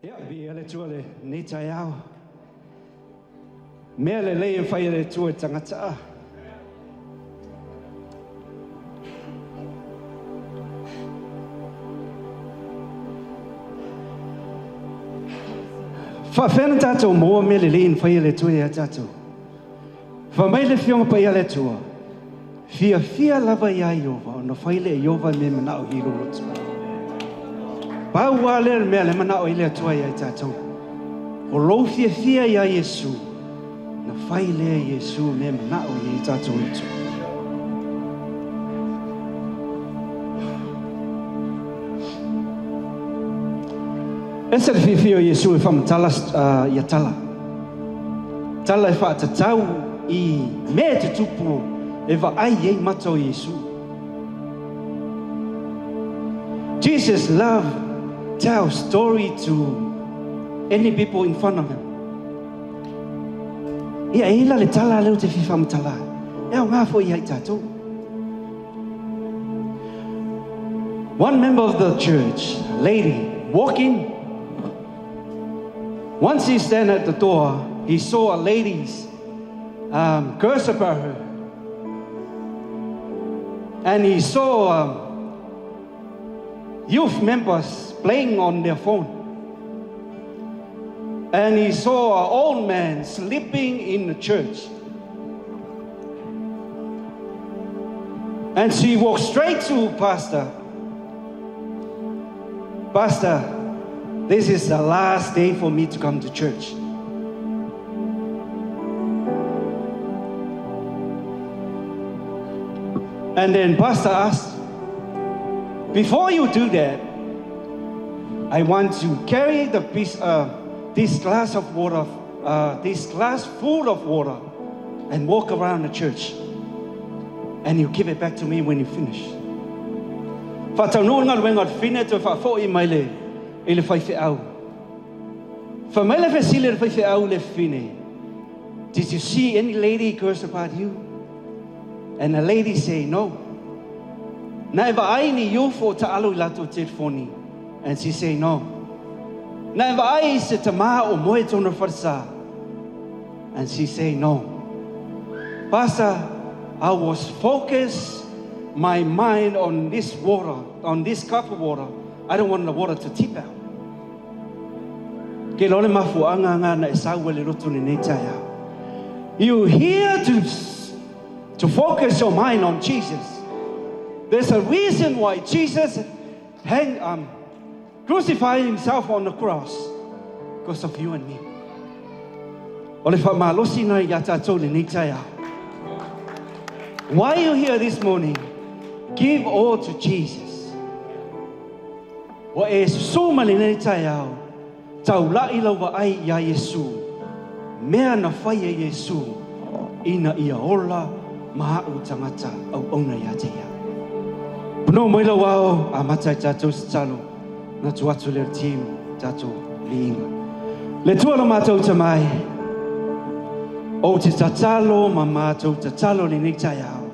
Ja, vi le tuale ni tayao. Mele le fai le tue tangata. Fa fena tato mo mele le fai le tue tato. Fa mai le fiong pa le tua. Fia lava ya Yova, no fai le Yova me mana o hilo lotu. Pa wale me le mana o ile tua ya tato. O lo fia ya Yesu. Na fai le Yesu me mana o ile tato lotu. Esa fia Yesu e fam tala ya tala. Tala e fa tatau I me te tupu eva ai ye mato Yesu. Jesus loved tell story to any people in front of him. Ia ila le tala leo te fifa mtala. Ia ngā fo ia tato. One member of the church, lady, walking. Once he stand at the door, he saw a lady's curse about her. And he saw youth members playing on their phone. And he saw an old man sleeping in the church. And she walked straight to Pastor. Pastor, this is the last day for me to come to church. And then Pastor asked, before you do that, I want to carry the piece, this glass of water, this glass full of water, and walk around the church. And you give it back to me when you finish. Whātaunua when God finish to whafo I maile, le whaife au. Whamaile whesile le whaife au le fine. Did you see any lady curse about you? And the lady say, no. Na eva ai ni yufo ta alu lato telefoni. And she say, no. Na eva ai se tama o moe tona farsa. And she say, no. Pastor, I was focused my mind on this water, on this cup of water. I don't want the water to tip out. Ke lole mafu anga na esawe le roto ni netaya. You here to focus your mind on Jesus. There's a reason why Jesus crucified himself on the cross. Because of you and me. Why are you here this morning? Give all to Jesus. Wa e so malina tayao. Tau la ilawa ai ya Yesu. Mea na fai Yesu. Ina ia ola maha utangata au ona ya te ya. Puno moila wao a matai tatou stalo na tuatu le team tatou liinga. Le tuala matou tamai o te tatalo ma matou tatalo li nitai au.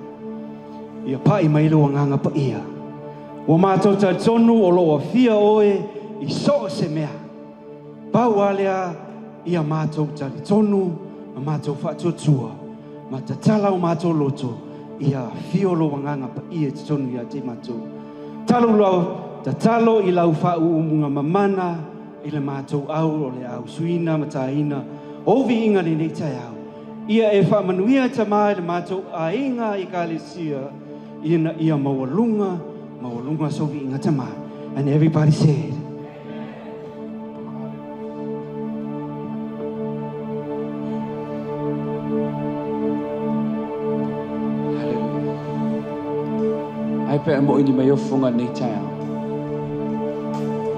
Ia pai mailo nganga pa ia. Wa matou tatonu o loa fia oe I so se mea. Paualea ia matou tatonu ma matou fatutua. Ma tatala o matou loto ia fiolo wanganga pa ia tonu ia te matou. Talo lau tatalo I lau fa'u umunga mamana I le matou au o le au suina mataina ovi inga ni nei au. Ia e whamanuia tamai le matou a inga I kalesia ia mawalunga sovi inga tamai. And everybody said,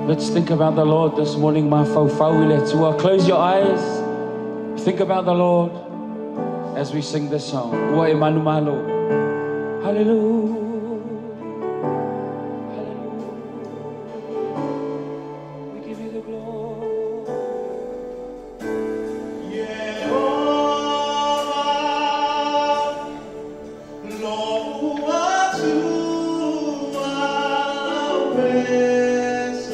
let's think about the Lord this morning. Close your eyes. Think about the Lord as we sing this song. Hallelujah. To our praise.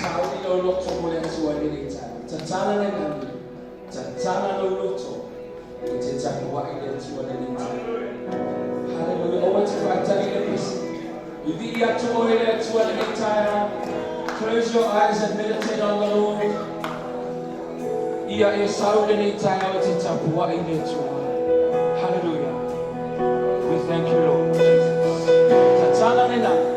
Saudi lo loto mole tua lelita. Tatana le nami. Tatana lo loto. Ite takwa ile tua lelita. Hallelujah. Over to Fatani le pisi. Ivi ya tua ile tua lelita. Close your eyes and meditate on the Lord. Ia e Saudi lelita ite takwa ile tua. Hallelujah. We thank you, Lord Jesus. Tatana le nami.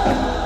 Amen.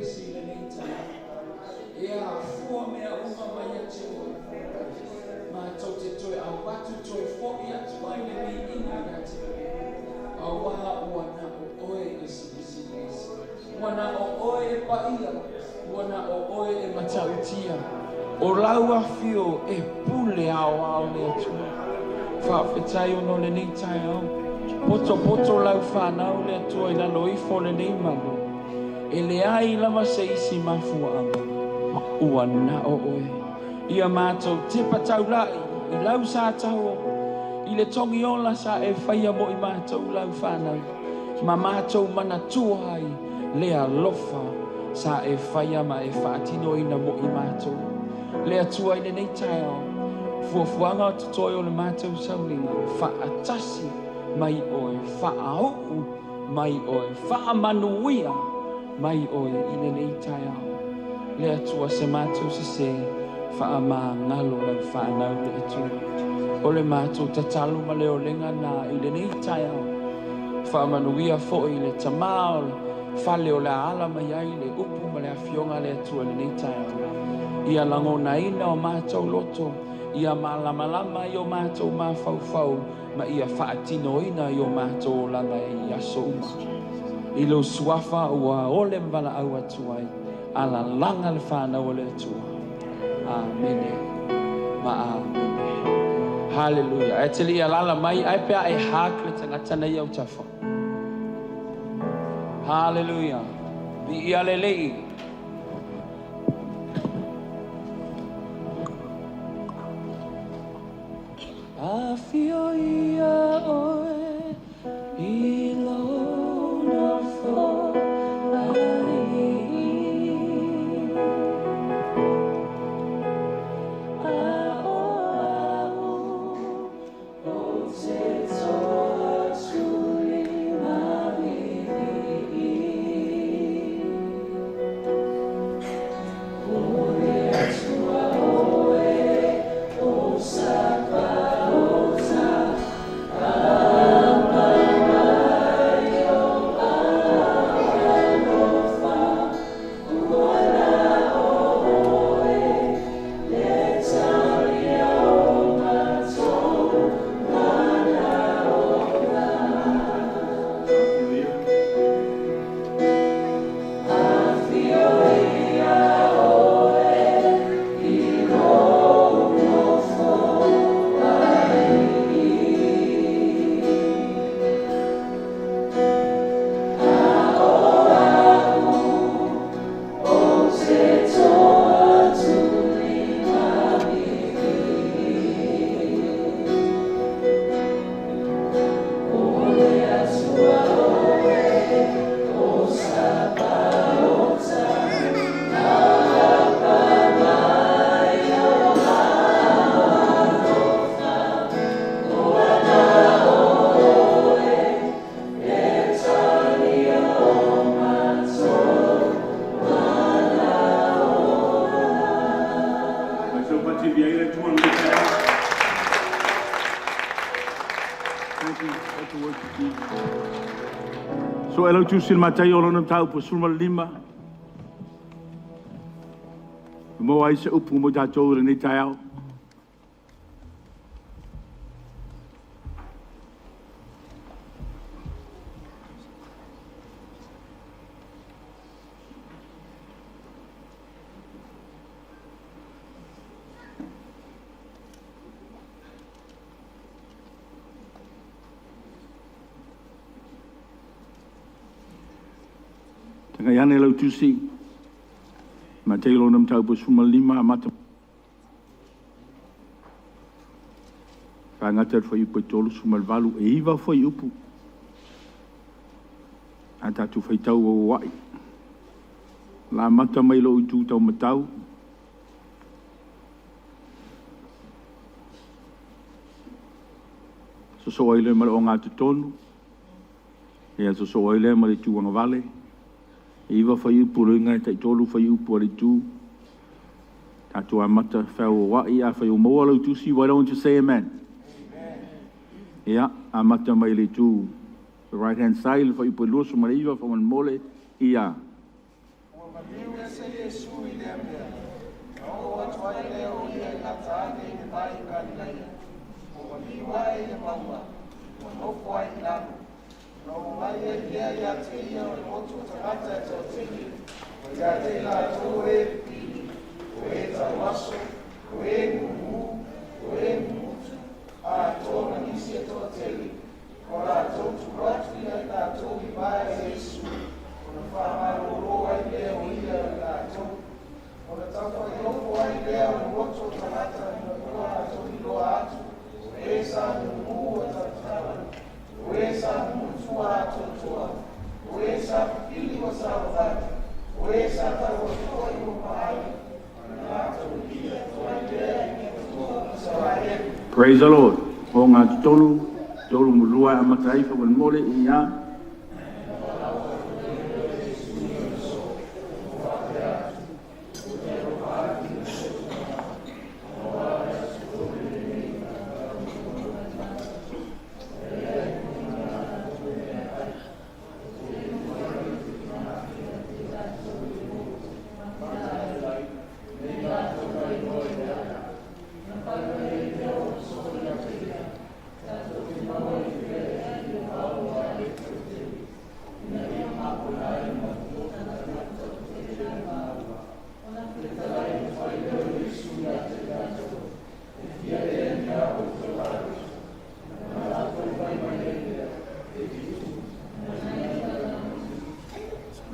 si le nei tai. Ia fua mea unga mai atu oe. Ma tau te toi a watu toi fo'i atu ai le mi ina atu. A waha wana o oe isi. Wana o oe e paia. Wana o oe e matautia. O laua fio e pule ao le atua. Whawhetai ono le nei tai au. Poto lau whanau le atua i lalo i fo le nei malu. E le ai lama se isi mafua anga. Ua na o oe. Ia mātou te patau lai i lau sa tau. I le tongi ola sa e whaia mo i mātou lau whanau. Ma mātou mana tuahai le alofa sa e whaia ma e whaatino ina mo i mātou. Le atua i le nei tai au. Fuafuanga o tutoi o le mātou Sauniga. Whaatasi mai oe. Whaahou mai oe. Whaamanuia mai oe i le nei tai au. Le atua se mātou se whaama ngalo lau whanau le atua. O le mātou tatalu ma leo lenga nā i le nei tai au. Whaamanuia fo i le tamao le whale o le ala mai ai le upu ma le awhionga le atua le nei tai au. Ia lango na ina o mātou loto. Ia malamalama i o mātou mawhauwhau. Ma ia whaatino ina i o mātou langa i aso uma. I lo suafa ua ole mbala au atuai. Ala langa le whanau le atua. Amene. Ma amene. Hallelujah. E te li alala mai, ai pia e hak le tangata nei au tafa. Hallelujah. Bi ia lelei. A fio ia oe, I lona fo ai. A o, o te toa tuli mawiri. O le atua oe, o sapa. So elo tu sil matai o lona tau po sulma lima. Mo ai se upu mo tātou nei tai au. Ngai ane lau tusi. Ma te ilo nam tau po suma lima mata. Ka ngata fai upu tolu suma valu e iwa fai upu. Ata tu fai tau o wai. La mata mai lo utu tau matau. So oile ma o ngā tonu. Ea so oile ma le tuanga vale. Iwa whai upu ringa tai tolu whai upu ari tū. Tātou a mata whau o wai a whai o moa lau tusi. Why don't you say amen? Amen. Ia, a mata mai le tū. The right hand side whai upu loso ma le iwa whaman mole ia. Liu se Yesu I le mea. O atua I le o ia I ngata ane I mai Galilea. O liu ai e maua. O nofo ai lanu. No mai e ia ia te ia o motu tangata e tau tini. O ia te la tō e pili. O e tau aso. O e mumu. O e mutu. A tōna nisi e tō teli. O la tō tu atu ia I la tō I mai e Yesu. O na whamaroro ai lea o ia I la tō. O na tapa I lofo ai lea o motu tangata I la tō I loa atu. O e sa mumu o tatara. O e sa mutu a totua. O e sa pili o sa wavati. O e sa tau o toa I o maai. O na tō ia toa lea I toa sa wae. Praise the Lord. O ngā tolu mulua amatai fa mole I ia.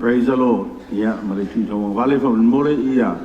Praise the Lord. Yeah, mare tu tau vale fa mole ia.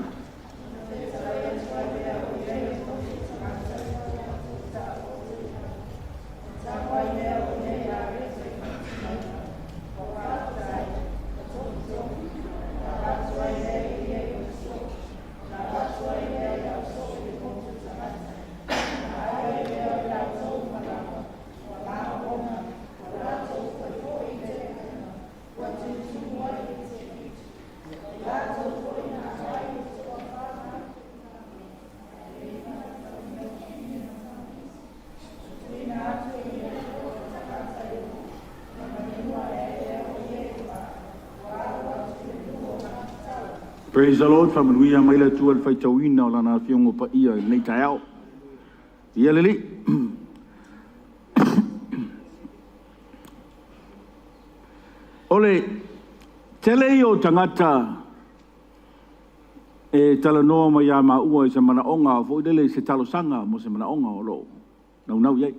Praise the Lord, whamanuia mai le tua le whaitauina o lana fiongo pa ia nei tai au. Ia lili. Ole, tele I o tangata e tala noa mai a maua I se mana onga, fo idele se talo sanga mo se mana onga o lo. Nau iei.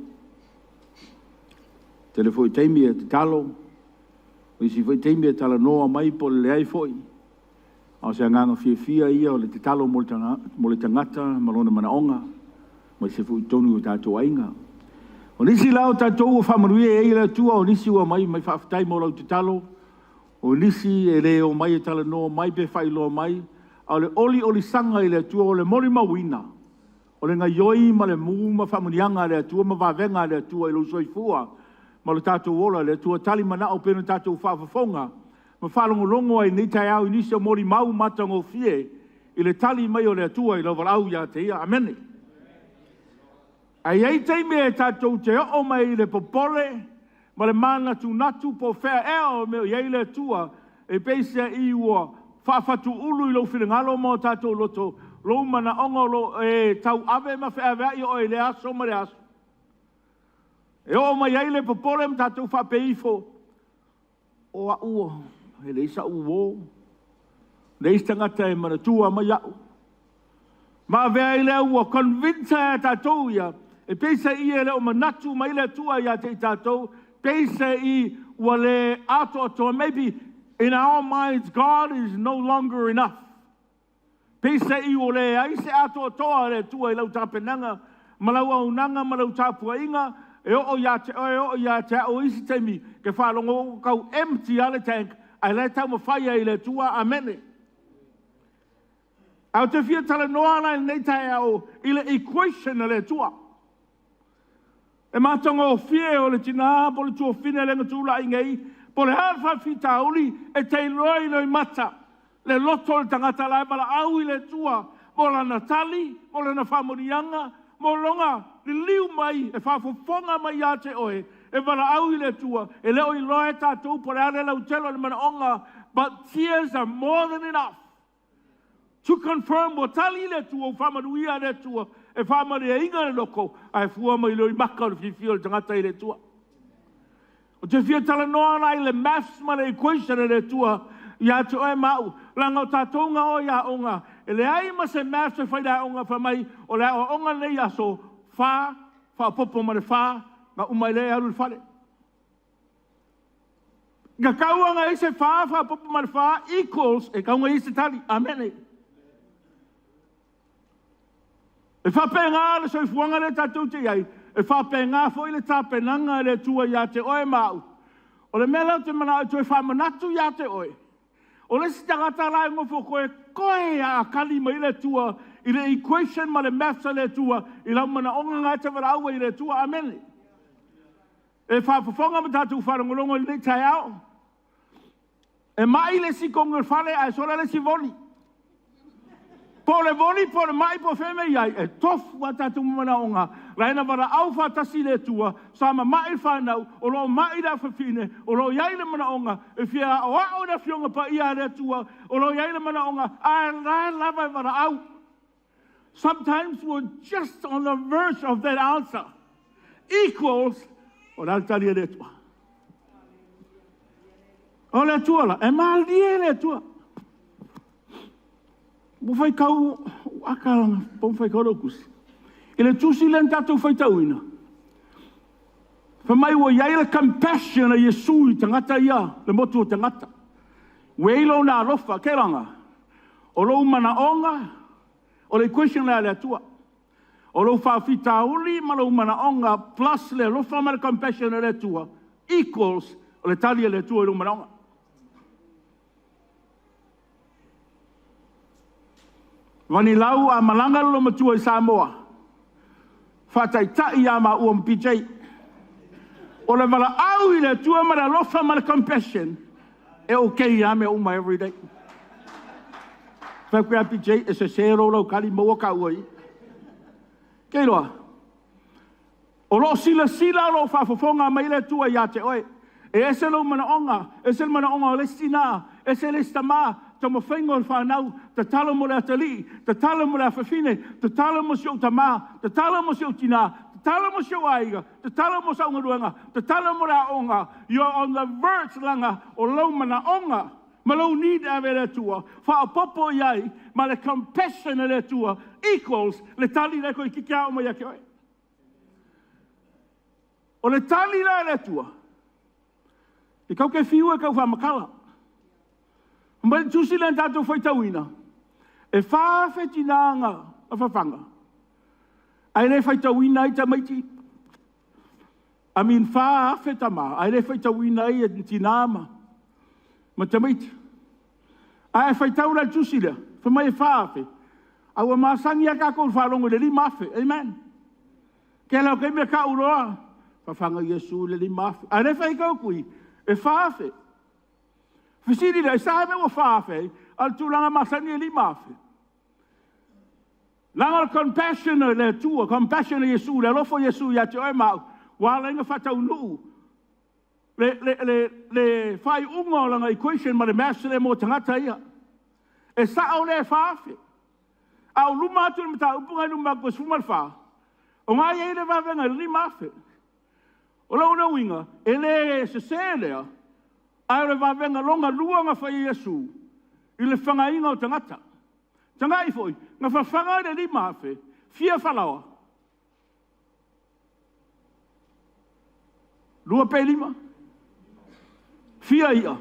Tele fo I teimi e te talo, o isi fo I teimi e tala noa mai po le ai foi. O se nganga fia ia o le te talo mo le tangata, malona mana onga, mai se fui tonu o tātou ainga. O nisi lao tātou o whamanuia e eira tua, o nisi ua mai whaafitai mo lau te talo, o nisi e leo mai e tala noa mai pe whai loa mai, o le oli sanga e le tua, o le mori mawina, o le ngaioi ma le mu ma whamanianga le tua, ma wavenga le tua, e lo soifua, ma le tātou ola le tua, tali mana o pena tātou whaafafonga, ma whalongolongo ai nei tai au inisi o mori mau matango fie I le tali mai o le atua I lau walau ia te ia. Amene. Ai ei teime e tātou te o mai I le popole ma le mana tu natu po whea eo me o iei le atua e peisea I ua whaafatu ulu I lau whiringalo mo tātou loto lou mana ongolo e tau ave ma whea vea I o e le aso ma le aso. E o mai iei le popole ma tātou whapeifo o a ua. E le isa uo, le isa ngata e manatua mai au. Ma vea I lea ua convinta e tātou ia, e peisa I e leo manatu mai le tua ia te tātou, peisa I ua le ato atoa, maybe in our minds God is no longer enough. Peisa I o le aise ato atoa le tua I lau tāpenanga, malau au nanga, malau tāpua inga, e o ia te o isi temi, ke whalongo kau empty ale tank, ai le tau mawhaia I le tua, amene. Au te fia tala noa lai nei tai au I le equation le tua. E mātonga o fie o le tina, po le tua fine le ngatula I ngei, po le harfa fita uli e te roi noi mata, le loto le tangata lai bala au I le tua, mo la natali, mo la na whamurianga, mo longa, li liu mai, e whafofonga mai ate oe, e wala au I le tua, e leo I loe tātou, por ea lau telo le mana onga, but tears are more than enough to confirm what tali le tua, whamanuia le tua, e whamare e inga le loko, ai fua mai loi maka o whiwhio le tangata i le tua. O te whia tala noa nai le maths ma le equation le tua, ia te oe mau, langa o tātonga o ia onga, e le ai ma se maths e whaida onga whamai, o le o onga nei aso, wha popo ma le wha, nga umai le aru le whare. Nga kauanga i se wha popo ma le wha, equals, e kaunga i se tali, amene. E whapenga le soifuanga le tātou te iai, e whapenga fo i le tāpenanga le tua ia te oe mau. O le mela te mana o tue whamanatu ia te oe. O le si tangata lai ngofo koe a kali ma i le tua, i le equation ma le maths le tua, i lau mana onga ngai te waraua i le tua, amene. E whapafonga ma tātou wharangolongo i le tai au. E mai le si konga whare ai sola le si voli. Po le voli, po le mai, po wheme iai, e tofu a tātou mana onga, raina wara au whatasi le tua, sama mai whanau, o lo mai da whawhine, o lo iai le mana onga, e whia o a o da whionga pa ia le tua, o lo iai le mana onga, a rai lava wara au. Sometimes we're just on the verge of that answer. Equals, o la tali le tua. O le tua la, e malie le tua. Mo fai kau akalanga, po fai kau rokus. Ele tusi len tatou fai tauina. Fa mai wo iai le compassion a Yesu I tangata ia, le motu o tangata. Weilo na rofa, keranga. O lo mana onga, o le question le atua. O lo fa fita uli, ma lo mana onga, plus le rofa ma le compassion le atua, equals o le tali le atua I lo mana onga. Wani lau a malanga lo matua I Samoa. Fatai tai a ma uam PJ. O le wala au I le tua ma le lofa ma le compassion. E okay a me uma every day. Whakua PJ e se sero lau kari maua ka uai. Kei loa. O lo sila lo whafafonga mai le tua ia te oe. E ese lo mana onga. Ese mana onga o le sina. Ese le stama. Te mo whaingo o whanau, te tala mo le atali, te tala mo le awhawhine, te tala mo si o tamā, te tala mo si o tina, te tala mo si o aiga, te tala mo sa ungaruanga, te tala mo le onga. You're on the verge langa o lau mana onga. Ma lau need ave le tua. Whaapopo iai, ma le compassion le tua equals le tali le koe kikia o mai ake oe. O le tali le tua. I kau ke whiu e kau whamakala. Mbali tusi le tātou whai tauina. E whawhetinanga a whawhanga. Ai le whai tauina I tamaiti. I mean whawhetama. Ai le whai tauina I tinama. Ma tamaiti. Ai whai taura tusi le. Whamai e whawhe. Awa maasangi a kako wharongo le li mawhe. Amen. Ke lau kei mea ka uroa. Whawhanga Yesu le li mawhe. Ai le whai kau kui. E whawhe. Fisiri le sa me o whawhe, al tūlanga masani e li mawhe. Langa compassion le tua, compassion le Yesu, le lofo Yesu ia te oe mau, wala inga whatau nuu. Le whai ungo langa equation ma le maths le mo tangata ia. E sa au le whawhe. Au luma atu le mata upunga luma ko sumal wha. O ngā iei le wawenga li mawhe. O lau na winga, e le se lea, ai le wawenga longa luanga whai Yesu, I le whangainga o tangata. Tangai foi, nga whawhanga le li mawhe, fia whalawa. Lua pe lima. Fia ia.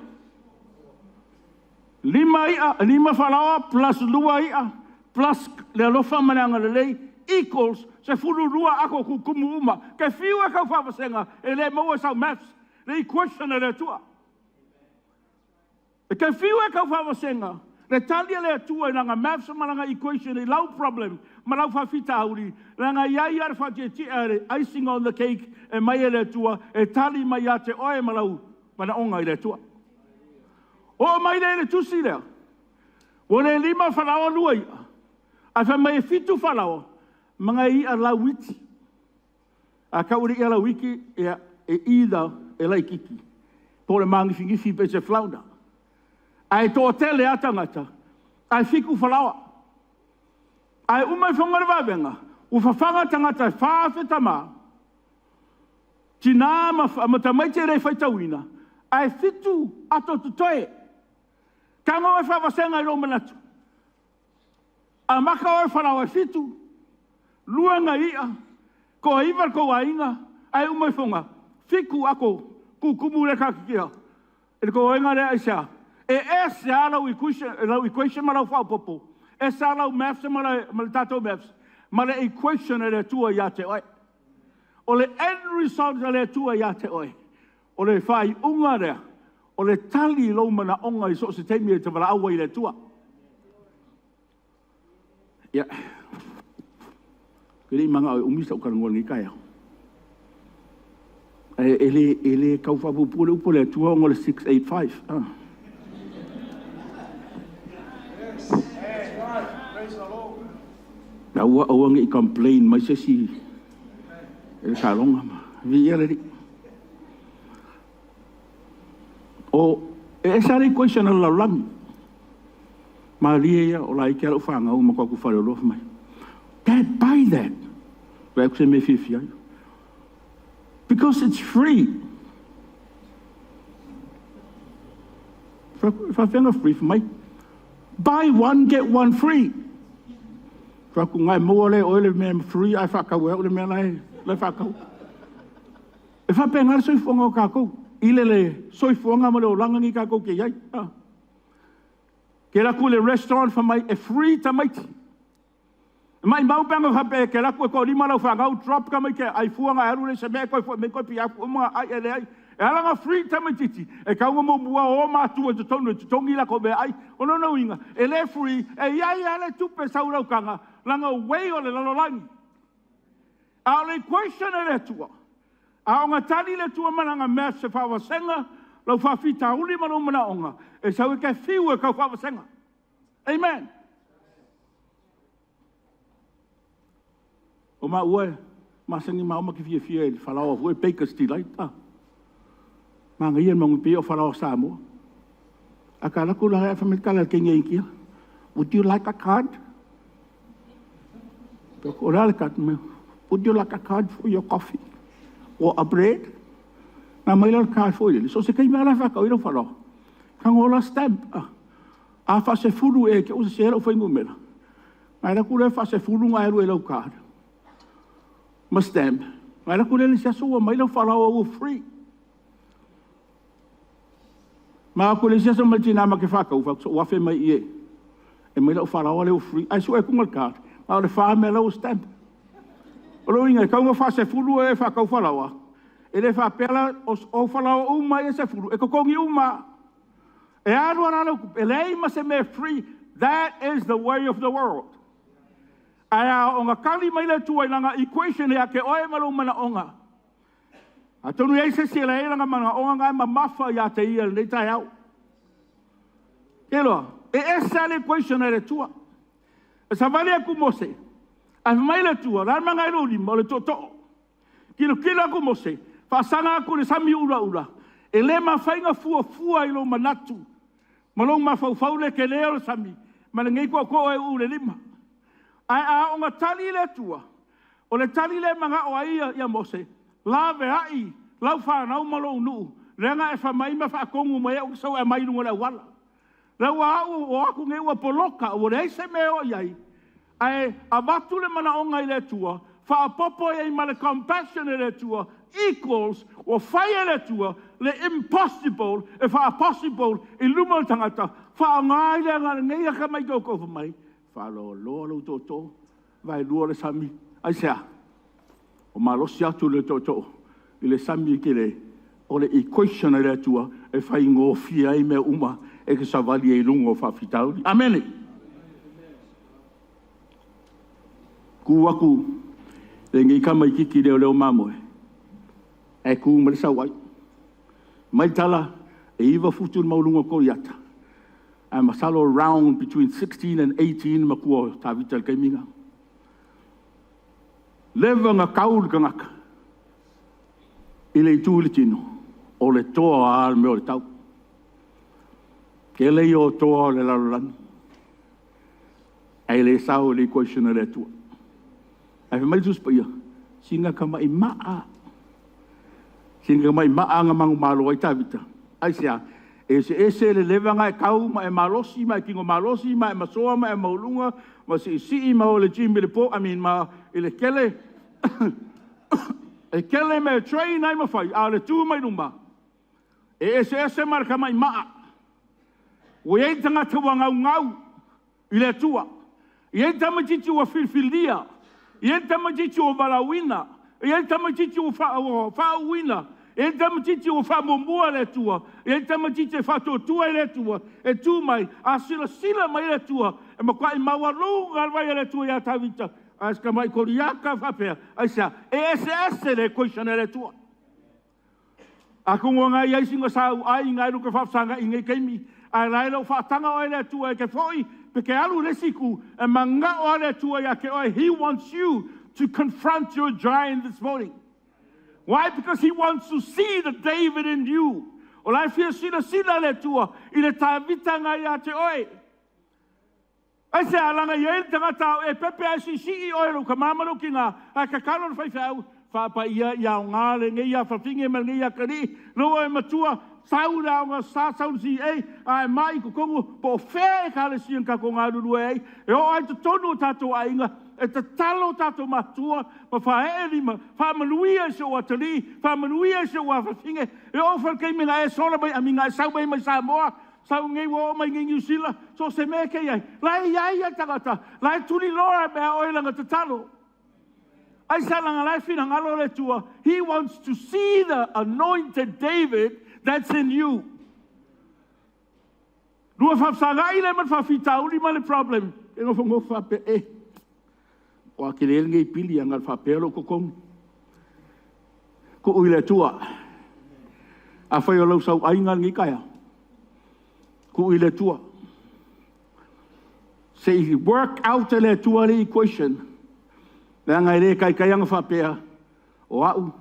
Lima whalawa plus lua ia, plus le alofa mananga le lei, equals se furu rua ako kukumu uma. Ke fiu e kau whawasenga, e le maua sau maths, le equation le tua. E ke fiu e kau whawasenga, le talia le tua I langa maths malanga equation I lau problem, ma lau whawhita auri, langa iai ar whati are icing on the cake, e mai e le tua, e tali mai a te oe malau, mana onga I le tua. O mai le tusi lea, o le lima whalawa lua ia, a wha mai e fitu whalawa, mga I a lawiti. A kauri I a lawiki e ida e lai kiki. Po le mangi fingifi pe se flauna. Ai tō tele atangata. Ai fiku whalawa. Ai umai whangare wawenga. U whawhanga tangata whawheta mā. Tina ma tamaite rei whaitawina. Ai fitu ato tutoe. Kanga oi whawasenga I romanatu. A maka oi whalawa fitu. Luanga ia. Ko iwa ko ainga. Ai umai whonga. Fiku ako. Kukumu re kakikia. E ko oinga rea isa. E se alau equation marau whaupopo. E se alau maths mara tato maths. Mara equation e tua ia te oi. O le end result e tua ia te oi. O le whai unga rea. O le tali lau mana onga I so se teimi e te wala awa I le tua. Ia. Kiri manga o umisa o karangoa ni kaya. Ele kau whapupule upo le tua o le 685. Na ua awangi I complain mai se si ele kalonga ma vi ele ri o sari question ala lam Maria o lai kero fanga o mako ku faro lof mai Dad buy that vai ku se me fifia because it's free if I feel free for my buy one get one free Faku ngai mo le oile me free ai whakau e ole me lai le whakau. E whapengar soifuanga o kākou. Ile le soifuanga mo le o langangi kākou ke iai. Ke raku le restaurant for mai e free tamaiti. Mai maupanga whape ke raku e ko lima lau whangau drop ka mai ke ai fuanga aru le se me koi pia fuanga ai ele ai. E alanga free tamaititi. E kaunga mo mua o mātua te tonu te tongi la ko me ai. Ono no inga. E le free. E iai ale tupe saurau kanga. Langa wei o le lalolangi. A o le question e le tua. A o ngatani le tua mananga mea se whawasenga. Lau whawhita uli manu mana onga. E sau e kai whiu e kau whawasenga. Amen. O ma ue. Ma sengi ma oma ki fia e whalawa hue peika stilai. Ma ngai mangu pe o whalawa Samoa. A ka laku la hea whamekala ke ngai kia. Would you like a card? Would you like a card for your coffee? Or a bread? Na mai la card for you. So se kai mala fa ka iro falo. Kang ola stamp. A fa se fulu e ke o se ero foi ngumela. Mai la kule fa se fulu ngai ro elo card. Ma stamp. Mai la kule le se so mai la falo o free. Ma kule se so mai tina ma ke fa ka o wa fe mai e. E mai la falo o free. Ai so e kungal card. Au le wha me lau stamp. O lo inga, kaunga wha se fulu e wha kau whalawa. E le wha pela o whalawa uma e se fulu. E kokongi uma. E aru aralo, e le ima se me free. That is the way of the world. Aia o ngā kali mai le tua ilanga equation e a ke oe malu mana onga. A tonu e se se le ilanga mana onga ngai ma mafa i a te ia le tai au. E loa, e esa le equation e le tua. Sa vale aku mose. A mai le tua, ran manga ro lima le toto. Kilo aku mose. Fa sanga aku le sami ura. E le ma fainga fua ilo manatu. Malong ma fau le ke leo le sami. Ma le ngai ko e u le lima. Ai o nga tali le tua. O le tali le manga o ai ia mose. La ve ai, lau fa na malo nu. Renga e fa mai ma fa kongu mai o so e mai nu le wala. La wa o aku ngai wa poloka o le se me o iai. Ai avatu le mana onga I le tua. Fa popo e ma le compassion le tua equals o fai le tua le impossible e fa possible I lumo tangata. Fa ngai le ngai ka mai ko mai. Fa lo to. Vai lo le sami. Ai sea. O malo sia tu le to. I le sami ke le o le equation le tua e fai ngo fia I me uma. E ke sa vali e lungo fa fitauli. Amen. Ku aku le ngai kama kiki leo mamoe. E ku malisa wai. Mai tala e iwa futu maulungo ko yata. I'm a salo around between 16 and 18 makua tavita kaiminga. Leva nga kaul kangaka. Ile tu le tino. O le toa al me o le tau. Ke le o toa o le lalolani. Ai le sao le question le tua. Ai mai tus pa ia. Singa ka mai maa. Singa mai maa nga mangu malo ai tavita. Ai sia. Ese le levanga e kau ma e malosi ma e kingo malosi ma e masoa ma e maulunga ma si ma o le jimbi le po. I mean ma ele kele. E kele me train ai ma fai. A le tu mai numba. Ese marka mai maa. O e tanga te wanga ngau. I le tua. I e tamatiti o filfilia. I e tamatiti o valawina. I e tamatiti o whauwina. I e tamatiti o whamomua le tua. I e tamatiti e whatotua le tua. E tu mai, a sila mai le tua. E makwa i mawaru galwai le tua ia tawita. A ska mai koriaka whapea. Aisa, e ese le koishana le tua. A kungonga i aisinga sau ai ngai ruka whapsanga i ngai keimi. A railo whatanga o le tua e ke foi. Peke alu resiku e manga o le tua ia ke oi. He wants you to confront your giant this morning. Why? Because he wants to see the David in you. O lai fia sila le tua i le tāwitanga ia te oi. Ai se alanga i ele tangata e pepe a si i oi ro ka mamaro ki ngā. A ka karo na whaiwhau. Whapa ia o ngāle nge ia whawhinge ma nge ia kari. Loa e matua. Saura o ngā sāsau si ei. A e mai ko kongu. Po whea e kāle si ka ko ngā ruru ei. E o ai te tonu o tātou a inga. E te talo tātou matua. Ma whaere ma. Whamanuia se o atari. Whamanuia se o awhawhinge. E o whakei minga e sola mai. A minga e sau mai mai Samoa. Sau ngai wo mai ngai New Zealand. So se me kei ai. Lai iai a tangata. Lai tuli loa mea oilanga te talo. Ai salanga lai fina ngalo le tua. He wants to see the anointed David that's in you. Lua whapsanga i le man whawhita uli ma le problem. E ngofo whape e. O a kere ngai pili angal whapelo kokong. Ko ui le tua. A whai o lau sau ainga ngi kaya. Ko ui le tua. Say work out le tua le equation. Nā ngai re kai anga whapea. O au.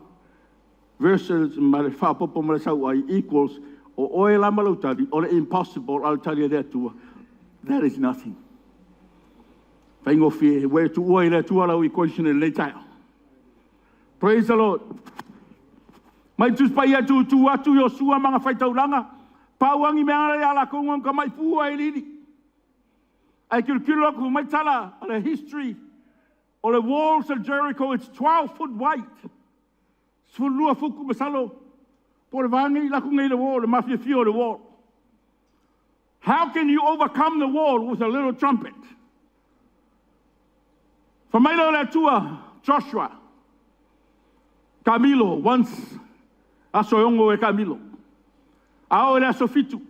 Versus ma le whapopo ma le sau ai equals. O oe la malautari. O le impossible al tari le tua. That is nothing. Whaingo fie. Where tu oe le tua lau equation le taio. Praise the Lord. Mai tuspai atu yo sua manga whaitauranga. Pauangi mea le ala kongam ka mai pua e liri. Ai kilkilo ku mai tala ala history. O the walls of Jericho, it's 12 foot wide. Sfulua fuku masalo. Por vangi la kungai the wall, the mafia fio the wall. How can you overcome the wall with a little trumpet? Famailo la tua, Joshua. Camilo, once. Asoyongo e Camilo. Ao le asofitu.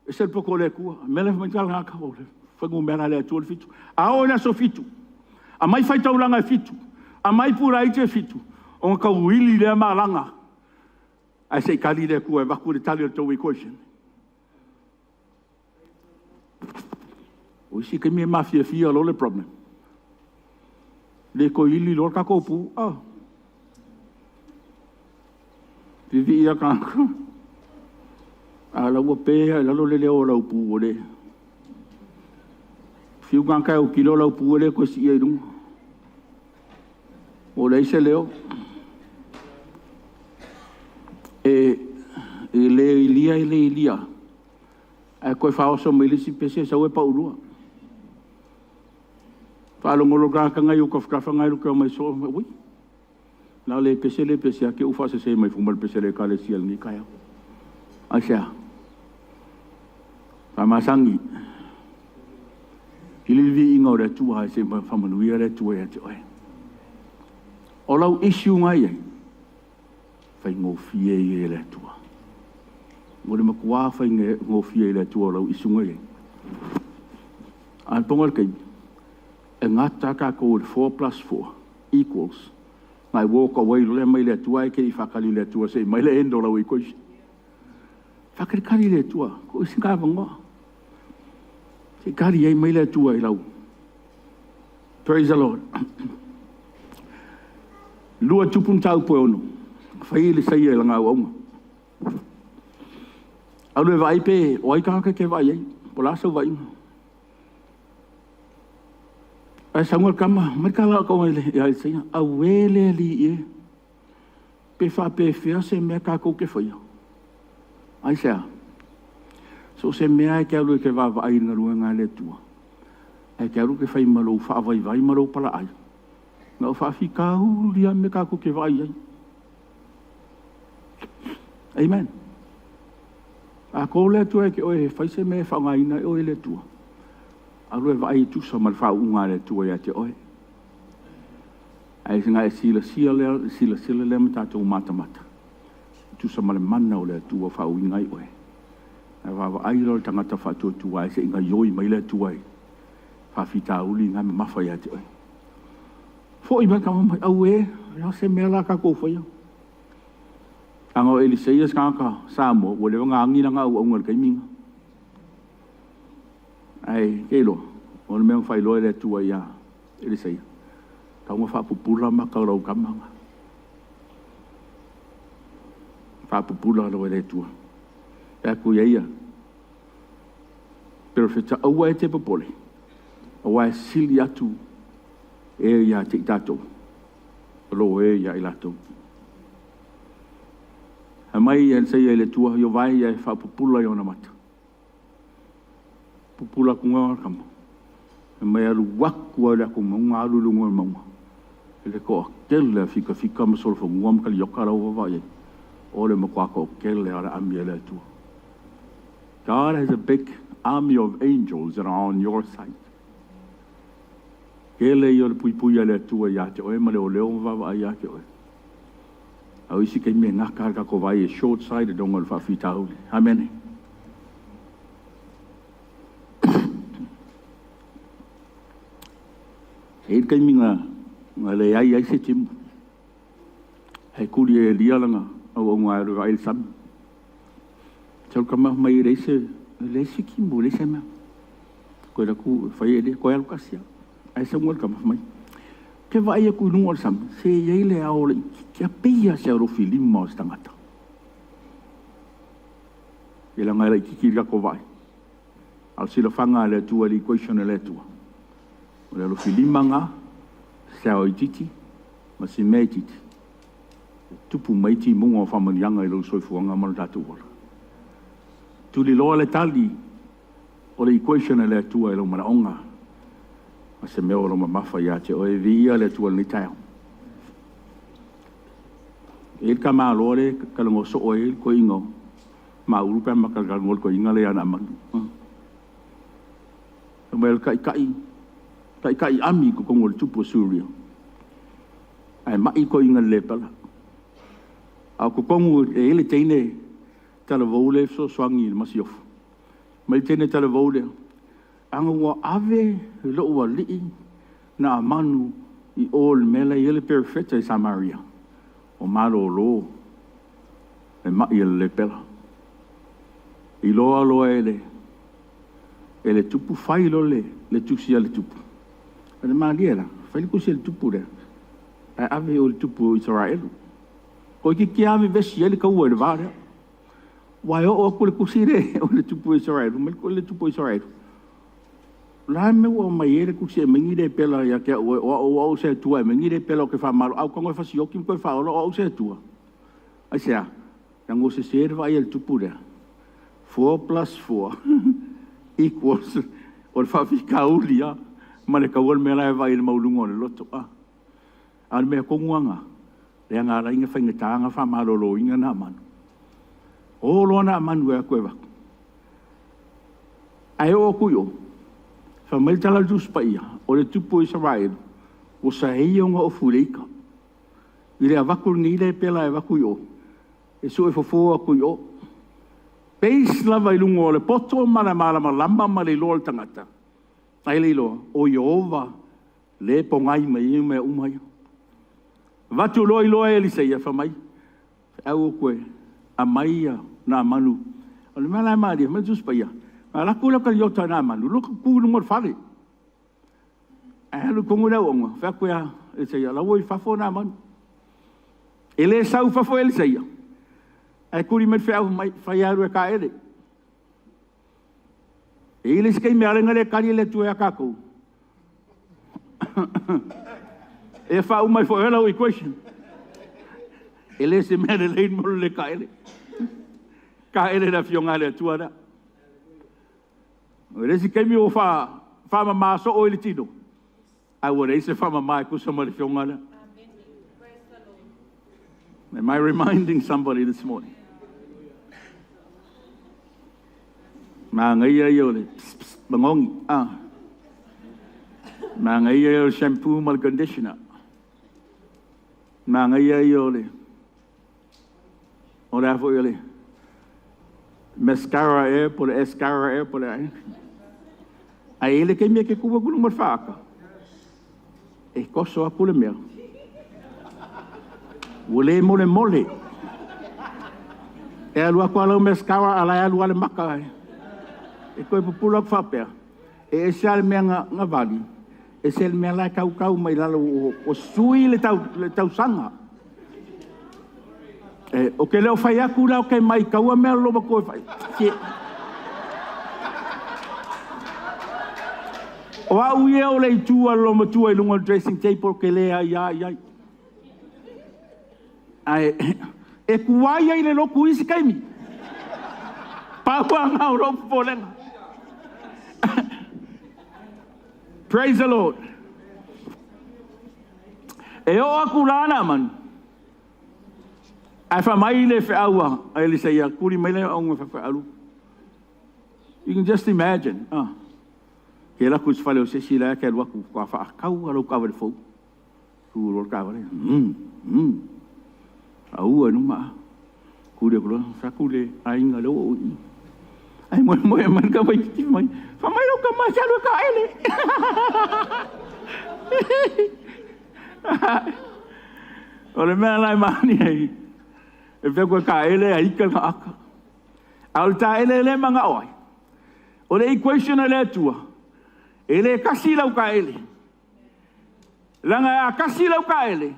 E se poko le kua. Mele famaitala ngaka o le. Fangu mena le tua le fitu. Ao le asofitu. A mai fai tauranga e fitu. A mai pura ite fitu. O ngā kauili lea maalanga. A se kari lea kua e waku le tali o tau equation. O isi ke mea mafia fia lo le problem. Le ko ili lo ka kopu. Vivi ia kanka. A la ua pēha, la lo le leo lau pu o le. Fiu kanka o kilo lau pu o le ko si ia irunga. O le se leo. E le ilia. A koe whaoso mai lisi pese sa ue pa urua. Whaalongolo kanka ngai o kafkafa ngai ruka o mai so. Ui. La le pese a ke ufa se mai fumal pese le ka le sial ni kaya. Asya. Pamasangi. Hilivi inga o le tua se whamanuia le tua e te oe. O lau issue ngai ai. Whai ngofie i le tua. Ngore makua whai ngofie i le tua o lau issue ngai ai. An pongal kei. E ngata ka ko 4 plus 4 equals. Ngai walk away le mai le tua e kei whakali le tua se mai le endo lau i koisi. Whakarikari le tua. Ko isi ka wangoa. Se kari ai mai le tua i lau. Praise the Lord. Lua tupun tau po ono. Whai le saia la ngā waunga. Au le vai pe, o ai kaka ke vai ai, o la sau vai. Ai sangal kama, mai kala ko ele, ai sei, au ele li e. Pe fa pe fia se me ka ko ke foi. Ai sea. So se me ai ke lu ke va vai na ruanga le tua. Ai ke lu ke fai malo fa vai malo pala ai. Na fa fi ka hu lia me ka ko ke vai ai. Amen. A ko le tua ke o e fai se me fa ngai na o le tua. A lu vai tu so mal fa unga le tua ya te oi. Ai singa sila le mata tu mata. Tu so mal manna o le tua fa unga i oi. Ai va ai lo tangata fa tu ai se inga yoi mai le tua ai. Fa fita uli nga me mafa ya te oi. Fo i ba ka mai au e, ya se me la ka ko fa ya. Ango Eliseias kaka Samoa, wale nga angi nga au ngal kai minga. Ai kelo, on me fai lo le tua ya Eliseias. Ka mo fa pupula ma ka ro kamanga. Fa pupula lo le tua. Ya ku ya. Perfecta au e te popole. Au e silia tu e ya te tato. Lo e ya ilato. Mai en sei ele tua yo vai e fa pupula yo na mata. Pupula ku ngor kam. Mai alu waku ala ku mo alu lu ngor mo. Ele ko kel fika mo sol fo ngom kal yokara o vai. Ole mo kwa ko kel ala ambiela tua. God has a big army of angels that are on your side. Kele yo pui ala tua ya te o male o leo va ya ke o. Au isi ke me nga karka ko vai short side dongol fa fitau. Amen. E kai minga ngale ai se tim. He kuri e lialanga au nga ru ai sam. Tau kama mai reise ki mo reise ma. Ko la ku fai ele ko al kasia. Ai se ngol kama mai. Ke vai e ku nungol sam se ye le aole ke pia se ro filim mo stangata ela ngai ki ka ko vai al sila fanga le tu ali question le tu le lo filimanga se o titi ma si me titi tu pu mai ti mo fa mo yanga lo so fuanga mo tatu tu li lo le tali o le question le tu e lo mana onga ma se me o lo mafa ya te o e via le tu ni tai e ka ma lore ka lo so o e ko ingo ma uru pa ma ka ngol ko inga le ana man mel kai ami ko ngol tupo surio ai mai ko inga le pala a ko kongu e le tene tala vole so swangi ma siof mai tene tala vole anga wa ave lo wa li na manu I all mela ele perfecta e Samaria o malo lo e ma ele pela I lo ele tupu fai lo le tusi ale tupu ale maniera fai ko se tupu de ave o tupu Israel ko ki ave vesi ele ka o le vare wa o ko le kusire o le tupu Israel me ko le tupu Israel la me o mai ele ku se mengi de pela ya ke o se tua mengi de pela ke fa malo au ko fa si o kim ko fa o se tua ai sia yang o se serva ele tupu de 4 plus 4 equals or fa fi kaulia male ka wol me la vai le maulungo le loto al me ko nganga le nga la inga fa ngata nga fa malo lo inga na man o lo na man we ko ba ai o ku yo fa me tala dus pa ia o le tupu Israel o sa hei o fuleika ile avakul ni le pela avaku yo e so e fofo aku yo Peis lava I lungo le poto mala lamba male lol tangata. Ai lilo o Yehova le pongai mai me umai. Vatu loi loi Elisea fa mai. Au koe a maia na manu. O le mala mari me jus pa ia. Ala kula ka yota na manu lo ku no mor fale. Ai lu kongu le onga fa koe Elisea la woi fa fo na manu. Ele sau fa fo Elisea. Ai kuri me fea mai fai aru e ka ele E ile skai me alenga le kari le tu e kako. E fa umai fo ela o equation. Ele se me le mo le kaile. Ka ele na fionga le tu ada. Ele skai me o fa ma so o ile tino. Ai wo se fa ma ku so mo le fionga le. Am I reminding somebody this morning? Mà ngay yêu le bangong mà ngay yêu shampoo mal conditioner mà ngay yêu le ora fo le mascara por escara por ai ele que me que cuba com uma faca e coso a pule meu Wole mole. E alua kwa lau mascara ala alua le maka. E koe pupula whapea. E se mea nga vali. E se mea lai kau mai lalo o sui le tau sanga. E o ke leo whai aku lau kei mai kaua mea loma koe whai. O au ia o lei tua loma tua i lunga dressing table ke lea iai. Ai e kuai ai le loku isi kaimi. Papa ngau ro polenga. Praise the Lord. E o aku lana man. Ai fa mai le fe aua ai le sei kuri mai le au fa alu. You can just imagine. Ke la kus fale o se sila ke lo ku fa kau alo ka le fo. Tu ro ka vale. Au anu ma ku de ko sa ku le ai nga lo ai mo man ka vai ti mai fa mai lo ka ma sa lo ka ele ole me lai mani ai e ve ko ka ele ai ka aka al ta ele le manga oi ole equation ele tua ele kasi lo ka ele langa kasi lo ka ele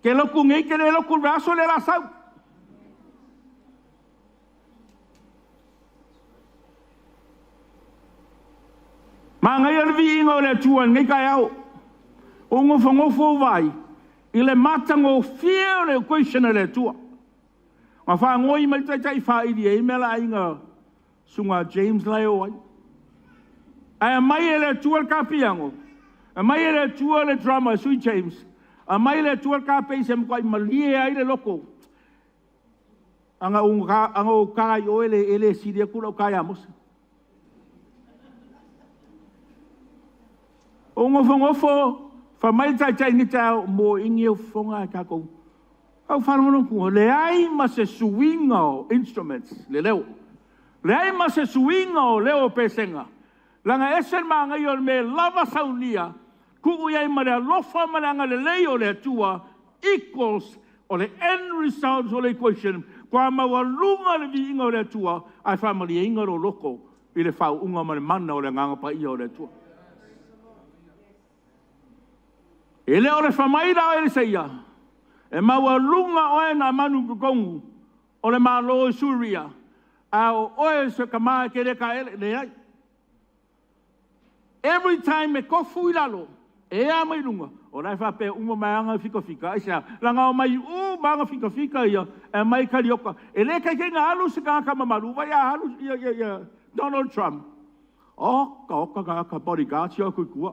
que lo kungi que lo curvaso le la sau manga yervi ingo le tuan ngai kai au o ngo fo vai ile mata ngo fio le question le tua ma fa ngoi mai tai fa i di mela inga sunga James Leo ai mai le tua kapiango mai le tua le drama sui James a mai le tua ka pe se mo kai malie ai le loko anga o ka o ele si de ku lo ka amos o ngofo fa mai tai ni ta mo ingi o fonga ka ko au fa no ku le ai ma se swingo instruments le ai ma se swingo leo pesenga langa esen manga yo me lava saunia ku ia mara lofa maranga le leo le tua equals o le end result o le equation kwa mawalunga le vinga o le tua ai family inga ro loko i le fau unga mare mana o le nganga pa ia o le tua ele o le famaira ele seia e mawalunga o e na manu kukongu o le malo suria au o e se kama ke le ka ele le ai every time me kofu ilalo e a mai lunga o lai fa pe uma manga fika isa langa mai manga fika ia e mai karioka e le kai nga alu se ka mamalu vai a alu ia Donald Trump ka bodyguard sia ku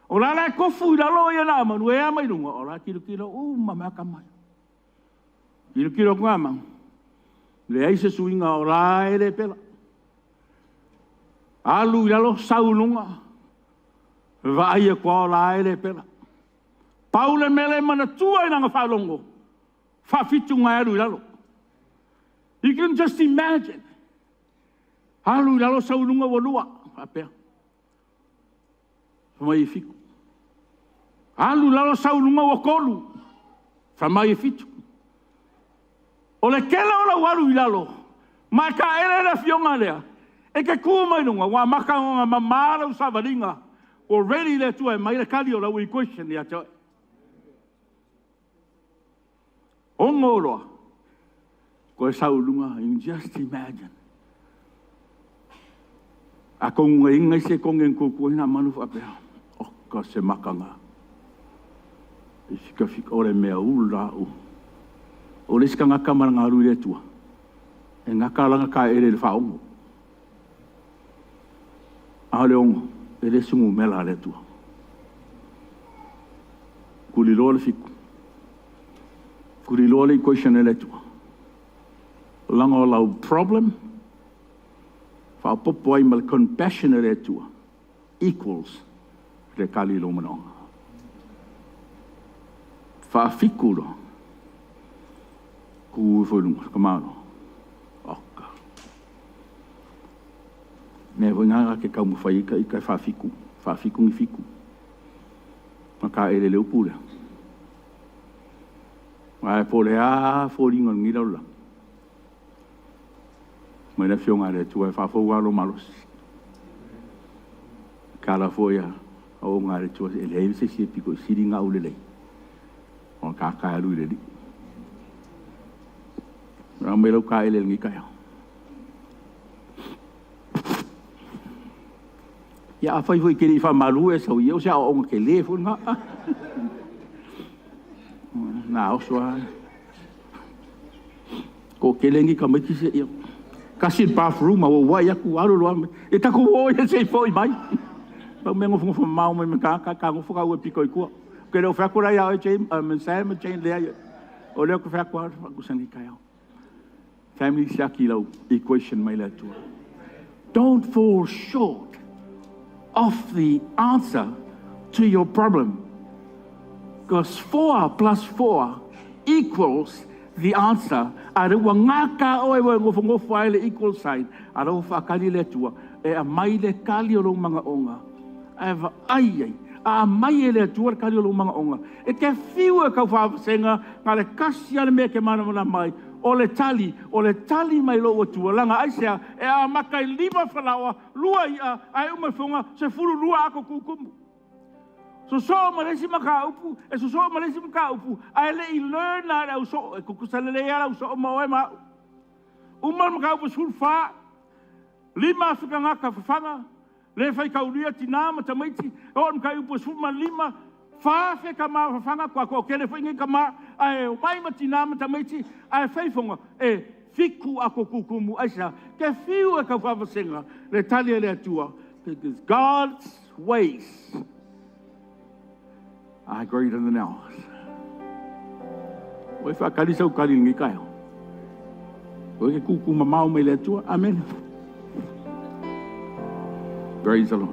o la kofu la lo ia na manu e a mai lunga o la kilo mama ka mai kilo ngama le ai se suinga o la ele pela alu ia lo saulunga vai e kwa la ele pela paule mele mana tua ina nga falongo fa fitu nga alu lalo you can just imagine alu lalo saulunga wolua apea mai fiku alu lalo saulunga wokolu fa mai fitu ole kela ola walu lalo maka ele na fionga lea e ke kuma inunga wa maka nga mamara usavalinga already le tua mai le kali o la we question ya to ongolo ko saulunga you just imagine A konga inga se konga kuku ina manu whapea. O ka se makanga. I whika ore mea ula u. O le sika ngaka mara ngā rui tua. E ngaka langa ka ere le whaongo. A le ongo, e le sungu mela le tua. Kuli loa le fiku. Kuli loa le question e le tua. Langa o lau problem. Whaopopo ai ma le compassion e le tua. Equals le kali lo manonga. Whaafiku lo. Ku whurunga, kamano. Oka. Me winganga ke kaumu whaika i kai whaafiku. Whaafiku ngi fiku. Ma ka ere leo pule. Ma e pole a whoringa ngira ula. Ma ina whionga re tua e whaafou alo malos. Kala foia o ngā re tua e leo se si piko siri ngā ulelei. O ka kai alu le li. Rau me lau ka ele ngi kai au. Ia a whai fwoi kere i wha malu e sau iau se a onga ke le fu nga. Nā osua. Ko ke le ngi ka maiti se iau. Kasi bathroom a wawai aku aru loa me. E tako wo e se fwoi mai. Pau me ngofu mau me me ka ngofu ka ua piko i kua. Ke reo whakura ia o James, Sam, Jane lea ia. O leo ko whakura whakusangi kai au. Family siaki lau equation mai la tua. Don't fall short of the answer to your problem. Because 4 plus 4 equals the answer. Ara ua ngaka oe wa ngofu ai le equal sign. Ara ua whakari le tua. E a mai le kali o lo manga onga. E wa ai. A mai e le tua kali o lo manga onga. E ke fiu e kau whaasenga. Ngā le kasi ane mea ke mana mai. O le tali mai lo o tua langa aisea. E a makai 5 whalawa. Lua ia. Ai umafonga. Se furu lua ako kukumu. So maresi maka upu. E so maresi maka upu. Ai le I learn na au so. E kukusale le ia au so ma oe ma. Umar maka upu sulfa. 5 Afrika ngaka whawhanga. Le whai kauria tina ma tamaiti. O mkai upu sulma 5. Whawhe ka maa whawhanga kua kua kere whaingi ka maa. Ai mai ma tina ma tamaiti. Ai whaifonga. E fiku ako kukumu aisa. Ke fiu e ka whawasenga. Le tali e le atua. Because God's ways are greater than ours. Oi whakari sau kari ngi kai. Oi ke kuku mamau mai le atua. Amen. Praise the Lord.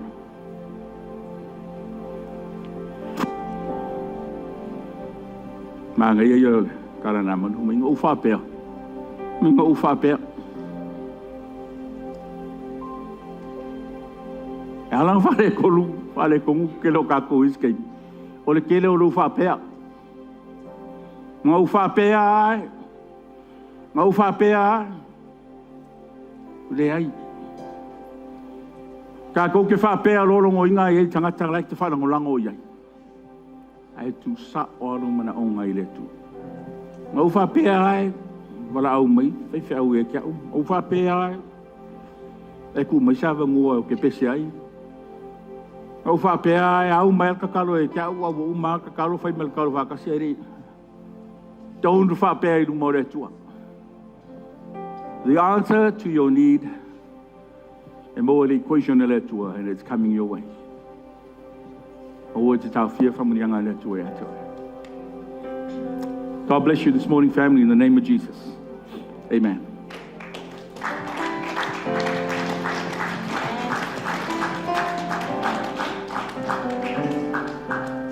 Mà ngai yo kara na manu mingo ufa pe. Mingo ufa pe. Alang fare kolu, fare kongu kelo kako iskai. Ole kele o ufa pe. Nga ufa pe ai. Nga ufa pe ai. Le ai. Ka ko ke fa pe lo ngo inga e tangata like te fa ngo lango ia. Ai tu sa o lo mana o ngai le tu. Ngo fa pe ai wala au mai, fe fe au e ka o fa pe ai. E ku mai sa va ngo ke pese ai. Ngo fa pe ai au mai ka kalo e ka o ma ka kalo fa mel kalo va ka seri. Don't fa pe ai mo le tu. The answer to your need and more the equation le tu and it's coming your way. O te tau fia from the young le tu e atu. God bless you this morning, family, in the name of Jesus. Amen.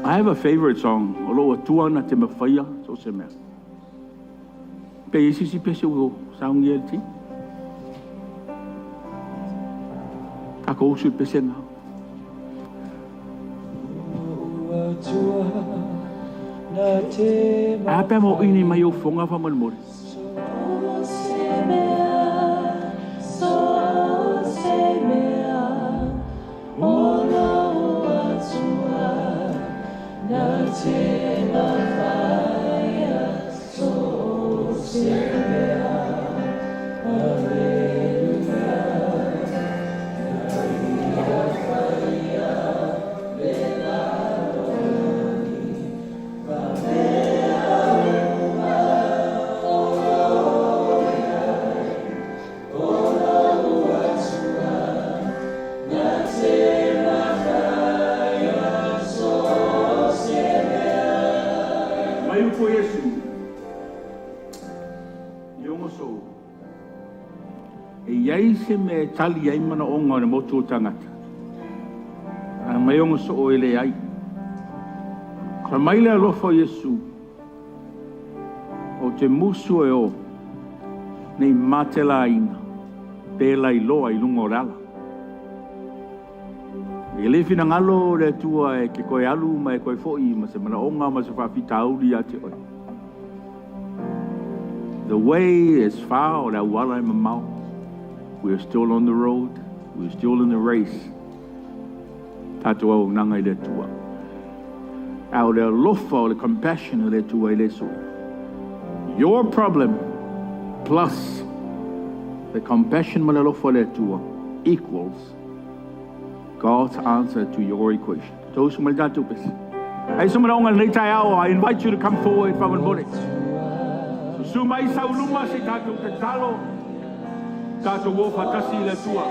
I have a favorite song. Olo tuana te mawhaia, so se mea. Pe isi si pese o saungi el ti. Kako usu pese ngau. Apa mo ini mai o fonga fa mal mor. for Yesu. Yongo so. E iai se me tali ai mana onga na motu o tangata. A mai ongo so o ele ai. Ka mai le alofa Yesu. O te musu e o. Nei matela ina. Pela i loa i lungo rala. E le fina ngalo le tua e ke koe alu ma e koe foi ma se mana onga ma se whawhita auri a te oi. The way is far o la wala e mamau. We are still on the road. We are still in the race. Tatua o nanga i le tua. Au le lofa o le compassion o le tua i le sui. Your problem plus the compassion ma le lofa o le tua equals God's answer to your equation. Those who are to this. I invite you to come forward from the body. So mai sa uluma se tato te talo. Tato wo fatasi le tua.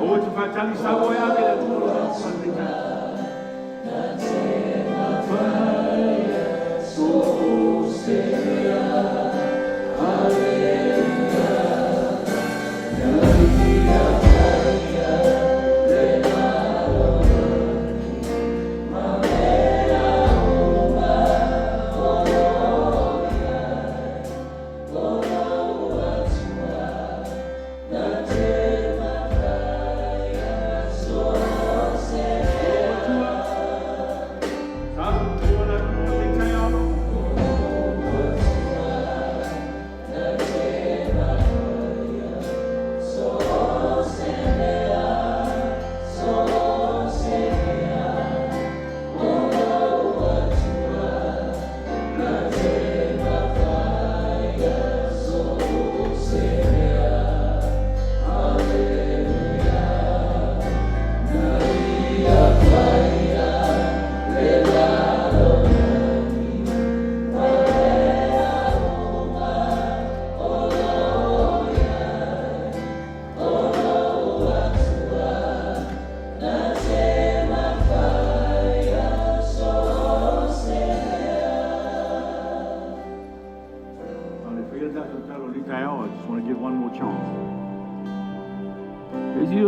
O te fatali sa wo ya le tua.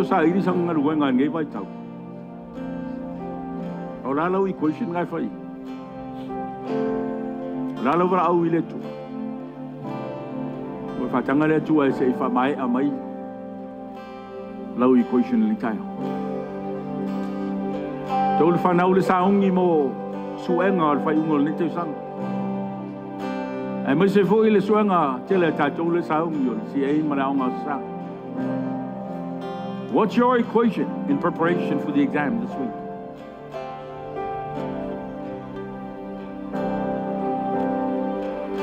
Sa ini sang ngal wenga ngai vai tau. Ora lau I question ngai fai. Ora lau ra au ile tu. Mo fa tanga le tu ai se fa mai a mai. Lau I question li tai. Tol fa nau le saungi mo suenga fa ungol ni te sang. Ai mo se fo ile suenga tele ta tol le saungi yo si ai mara onga sa. What's your equation in preparation for the exam this week?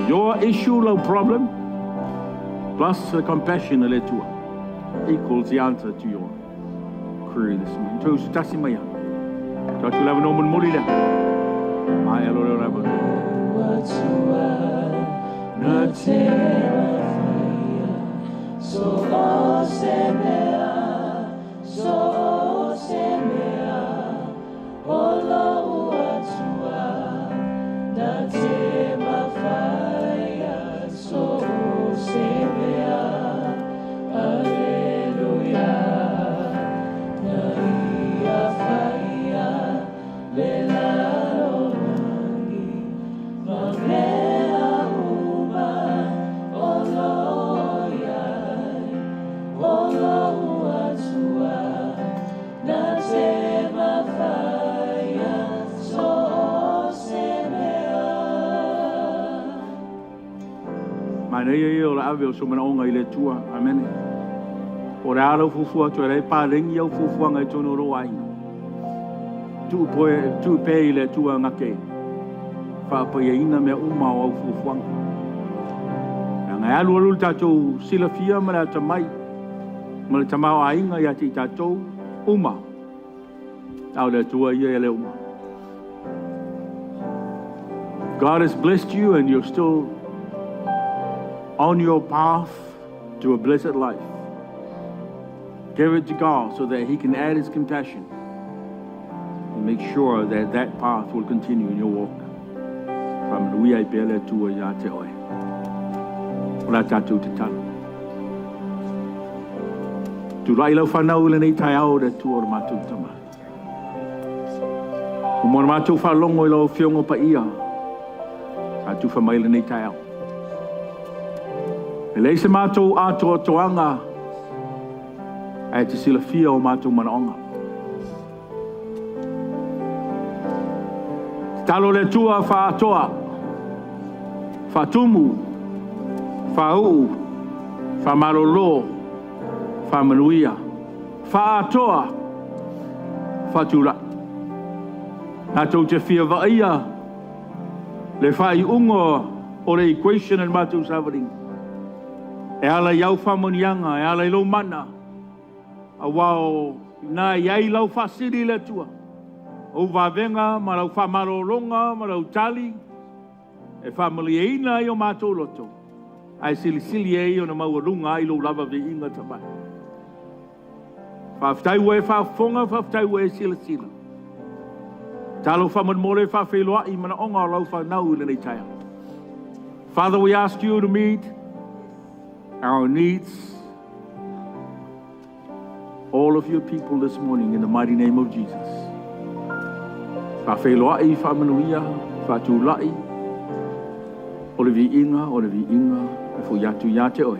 Your issue or problem plus the compassion equals the answer to your query this morning. Tu stasi maya. Tu tu lava no mun molida. Ai alo lava. So so semea ola uatua na te mawhaia so semea Alleluia na ia whaia le laro nangi mamea uma ola oiai ola uatua Nei o la ave o so mana onga I le tua. Amen. O re alo fufua tu re pa ringi au fufua ngai tono ro ai. Tu pe I le tua ngake. Fa pa ia ina me uma au fufua. Ngai alu tatou sila fia mara tamai. Mara tamau ainga ia ti tatou uma. Au le tua ia le uma. God has blessed you and you're still on your path to a blessed life. Give it to God so that He can add His compassion. make sure that that path will continue in your walk. Whamanuia I pele tua ia te oe. Ora tātou te tala. Tu rai lau whanau le nei tai ao re tua o mātou tama. O mona mātou whalongo I lau whiongo pa ia. Sa tu whamai le nei tai ao. E lei se mātou atoa toanga ai te sila fia o mātou manaonga. Talo le tua whaatoa, whaatumu, whauu, whamarolo, whamanuia, whaatoa, whatura. Nā tau te whia vaia, le whai ungo o le equation and mātou savaring. E ala iau whamonianga, e ala ilo mana, a wao nā iai lau whasiri le tua. O wavenga, ma lau whamarolonga, ma lau tali, e whamaliaina I o mātou loto. Ai sili e o na maurunga I lo lava vi inga tamai. Whaaftau e whaafonga, whaaftau e sila. Talo whamanmore whawheloa I mana onga lau whanau le nei taia. Father, we ask you to meet our needs, all of your people this morning in the mighty name of Jesus. Whawheloai, whamanuia, whatulai, o le vi inga, e fo yatu ia te oi.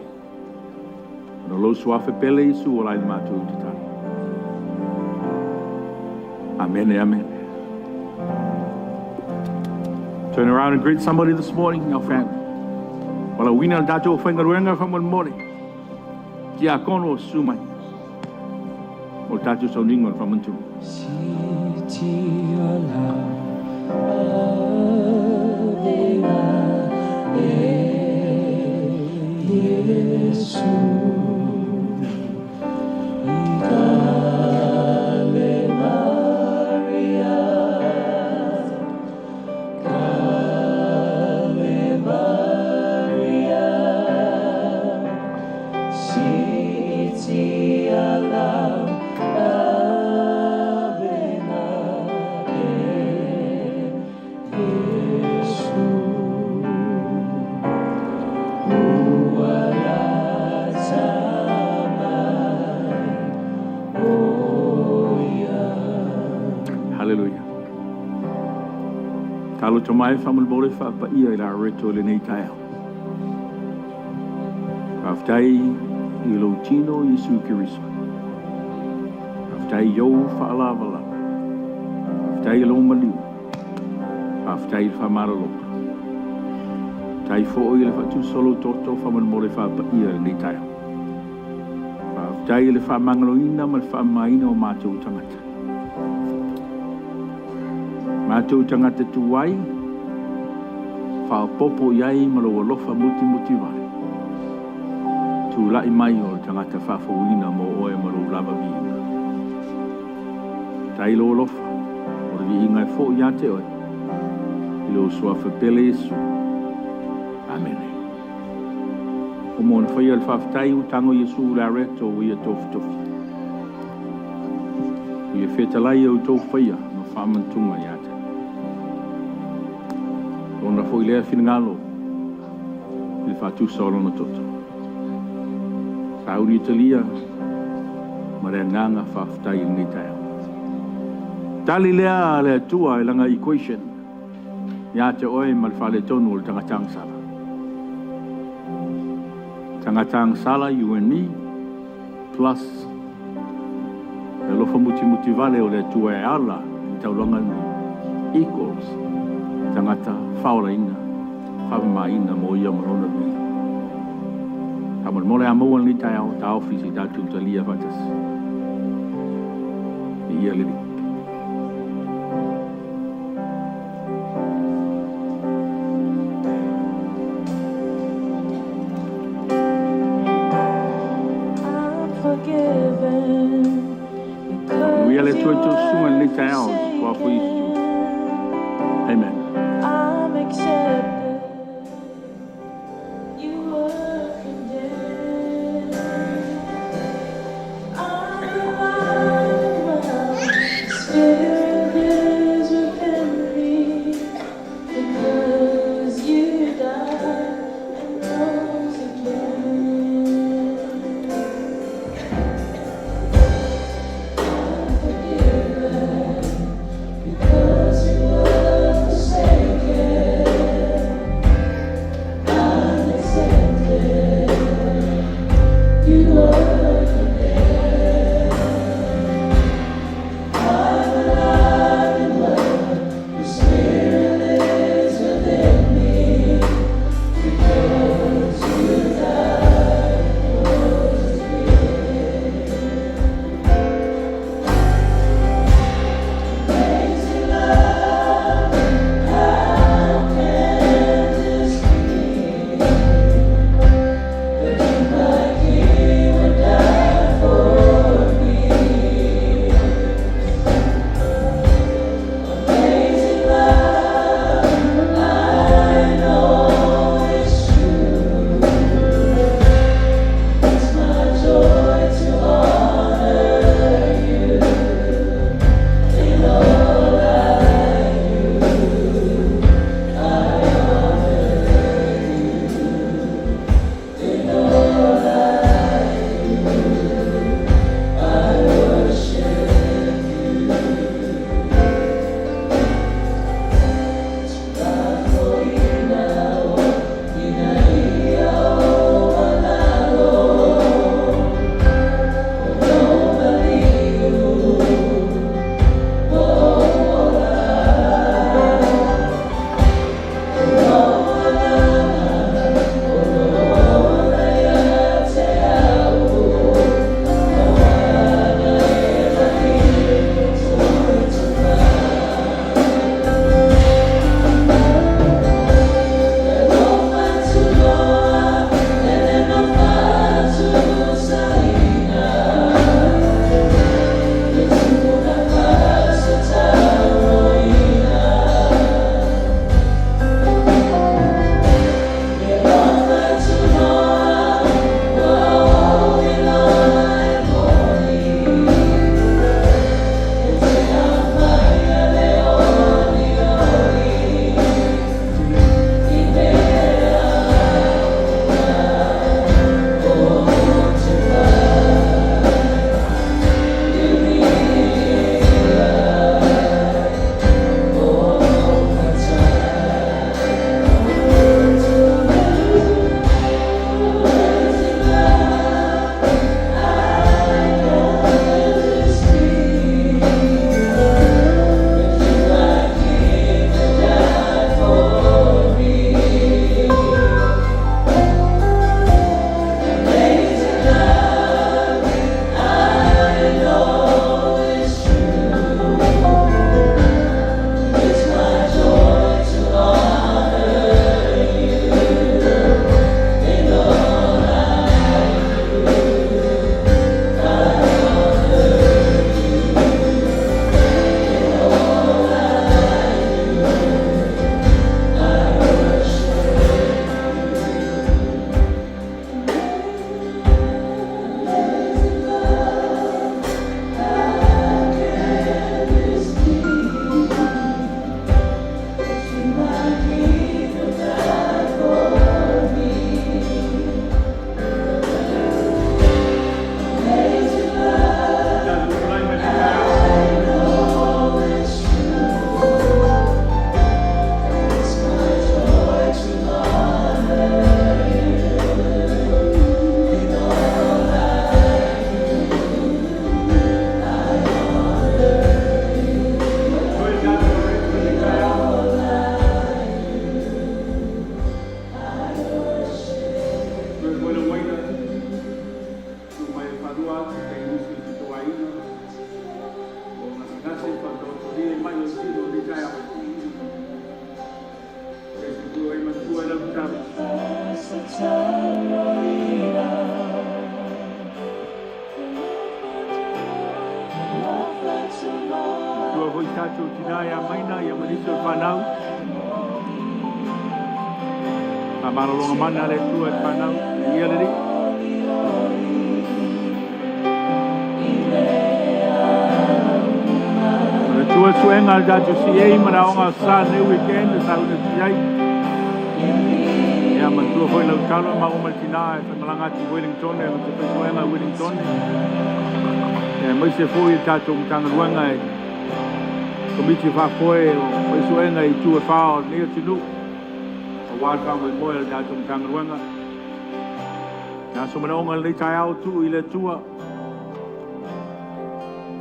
No lo suafe pele Isu o lai mātou te tari. Amen, amen. Turn around and greet somebody this morning, our family. Wala wina dato whaingaruenga whamanmore. Kia kono sumai. O tatu Sauniga whamantu. Talo tamai whamalbore whapaia I la reto le nei tai au. Whaftai I lo tino Yesu Kiriso. Whaftai yo whaalavala. Whaftai lo maliu. Whaftai whamaralo. Tai fo I le whatu solo toto whamalbore whapaia le nei tai au. Whaftai le whamangaloina ma le whamaina o mātou tangata. Mātou tangata tuwai, whaopopo iai ma lo alofa muti wai. Tu lai mai o tangata whawhauina mo oe ma lo lava viinga. Tai lo alofa, o le viinga e fo ia te oe. I lo suafa pele Yesu. Amen. O mōna whaia le whawhtai u tango Yesu la reto o ia tofi. Ia whetalai au tō whaia no whamantunga ia te. Ona foi lea finangalo I whatu solo na toto. Sauri Italia ma rea nganga whawhtai ngai taia. Tali lea lea tua I langa equation ia te oe ma le whale tonu o le tangatang sala. Tangatang sala you and me plus le lofa muti vale o lea tua e ala I taulanga ni equals tangata whaoraina, whawamaina mo ia marona vi. Haman mole a moan li tai au, ta ofisi tatu talia vatas. I ia liri. Ia le tue tu sunga li tai au, kua fui isu. Amen. I'm accepted. You were condemned. I'm alive. Spirit Tua hoi tātou tina ia maina ia manisa whanau. Ma maralonga mana le tua e whanau e ia liri. Ma tua suenga le tātou si ei mana onga sa ne weekend e sauna tiai. Ia ma tua hoi lau talo ma uma tina e whamalangati Wellington e ma te suenga Wellington. E mai se foi tātou mtanga ruanga e komiti whakoe o mai suenga I tua whao nea tinu o wātā mai moe le tātou mtanga ruanga nā somana onga le tai au tu I le tua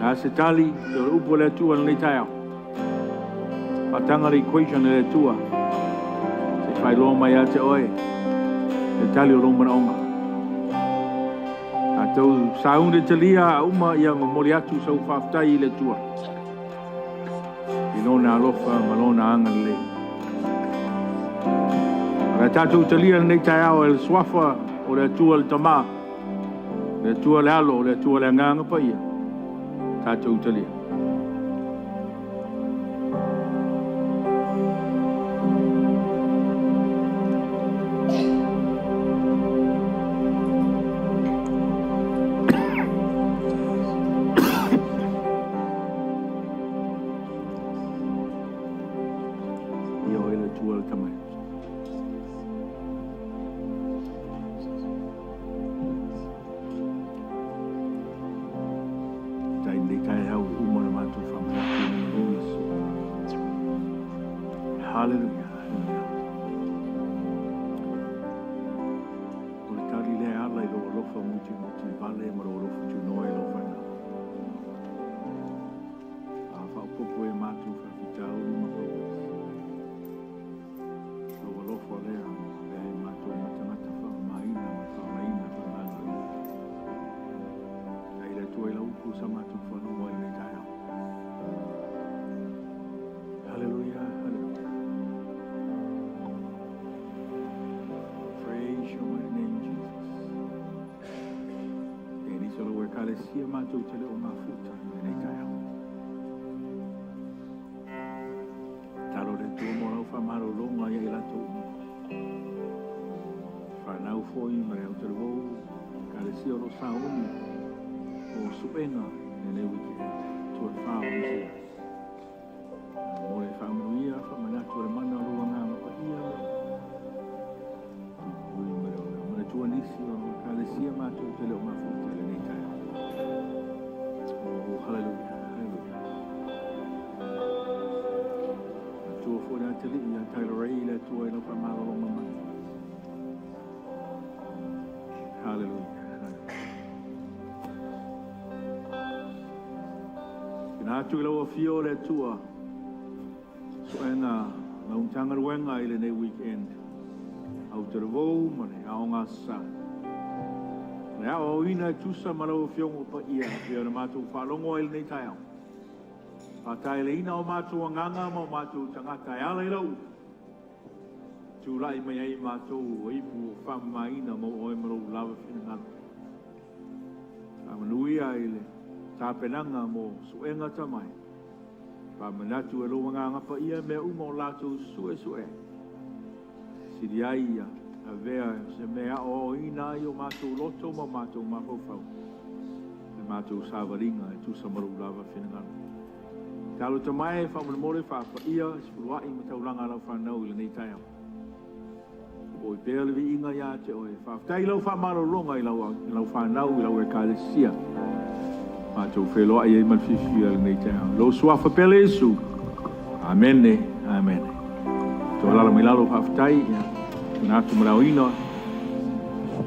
nā se tali I o upo le tua le tai au patanga le equation le tua se whai loa mai a te oe le tali o romana onga tau saunde talia uma ia ngomori atu sau whaftai I le tua. I lona alofa malona anga le. Aka tātou talia nei tai au e le swafa o le tua le tama. Le tua le alo, le tua le nganga pa ia. Tātou talia. Sia mātou tele o ngā futa nei tai au. Taro le tua morau whamaro longa ia I lato. Whanau foi mare au te rou, ka le sia ro saoni o suenga e le wiki tua whao I sia. More whamanuia, whamanatu re mana rua ngā mapa ia. Ui mare o ngā mana tua nisi o ka le sia mātou tele o ngā futa nei tai au. Hallelujah, hallelujah. Tua fo na te li ia tairo rei le tua ina whamaro o mama. Hallelujah, hallelujah. Kina atu ila o fio le tua. So ena na untanga ruenga I le nei weekend. Au te revou mane aonga sa. Nea o ina tusa marau fiongo pa ia Pia na mātou whalongo ele nei tai au Pātai le ina o mātou anganga Ma o mātou tangata e ala I lau Tūlai mai ai mātou o ipu o whamaina Mo o e marau lawa whina ngana Amanui ai le tāpenanga mo suenga tamai Pāmanatu e lo nganga pa ia Mea uma o lātou sue Siri ai ia a vea se mea o ina I o mātou loto ma mātou mawhauwhau. E mātou sāwaringa e tūsa maru lava whenangana. Talo ta mai e whamanamore whāwha ia se puruai ma tauranga rau whanau I le nei tai au. O I pēr lewi inga ia te oe whāwhtai lau whamaro ronga I lau whanau I lau e kālesia. Mātou wheloa I e malwhiwhi I le nei tai au. Lo suafa pele esu. Amene, amene. Tō lala mai lalo whāwhtai ia. Nā tu marau ina,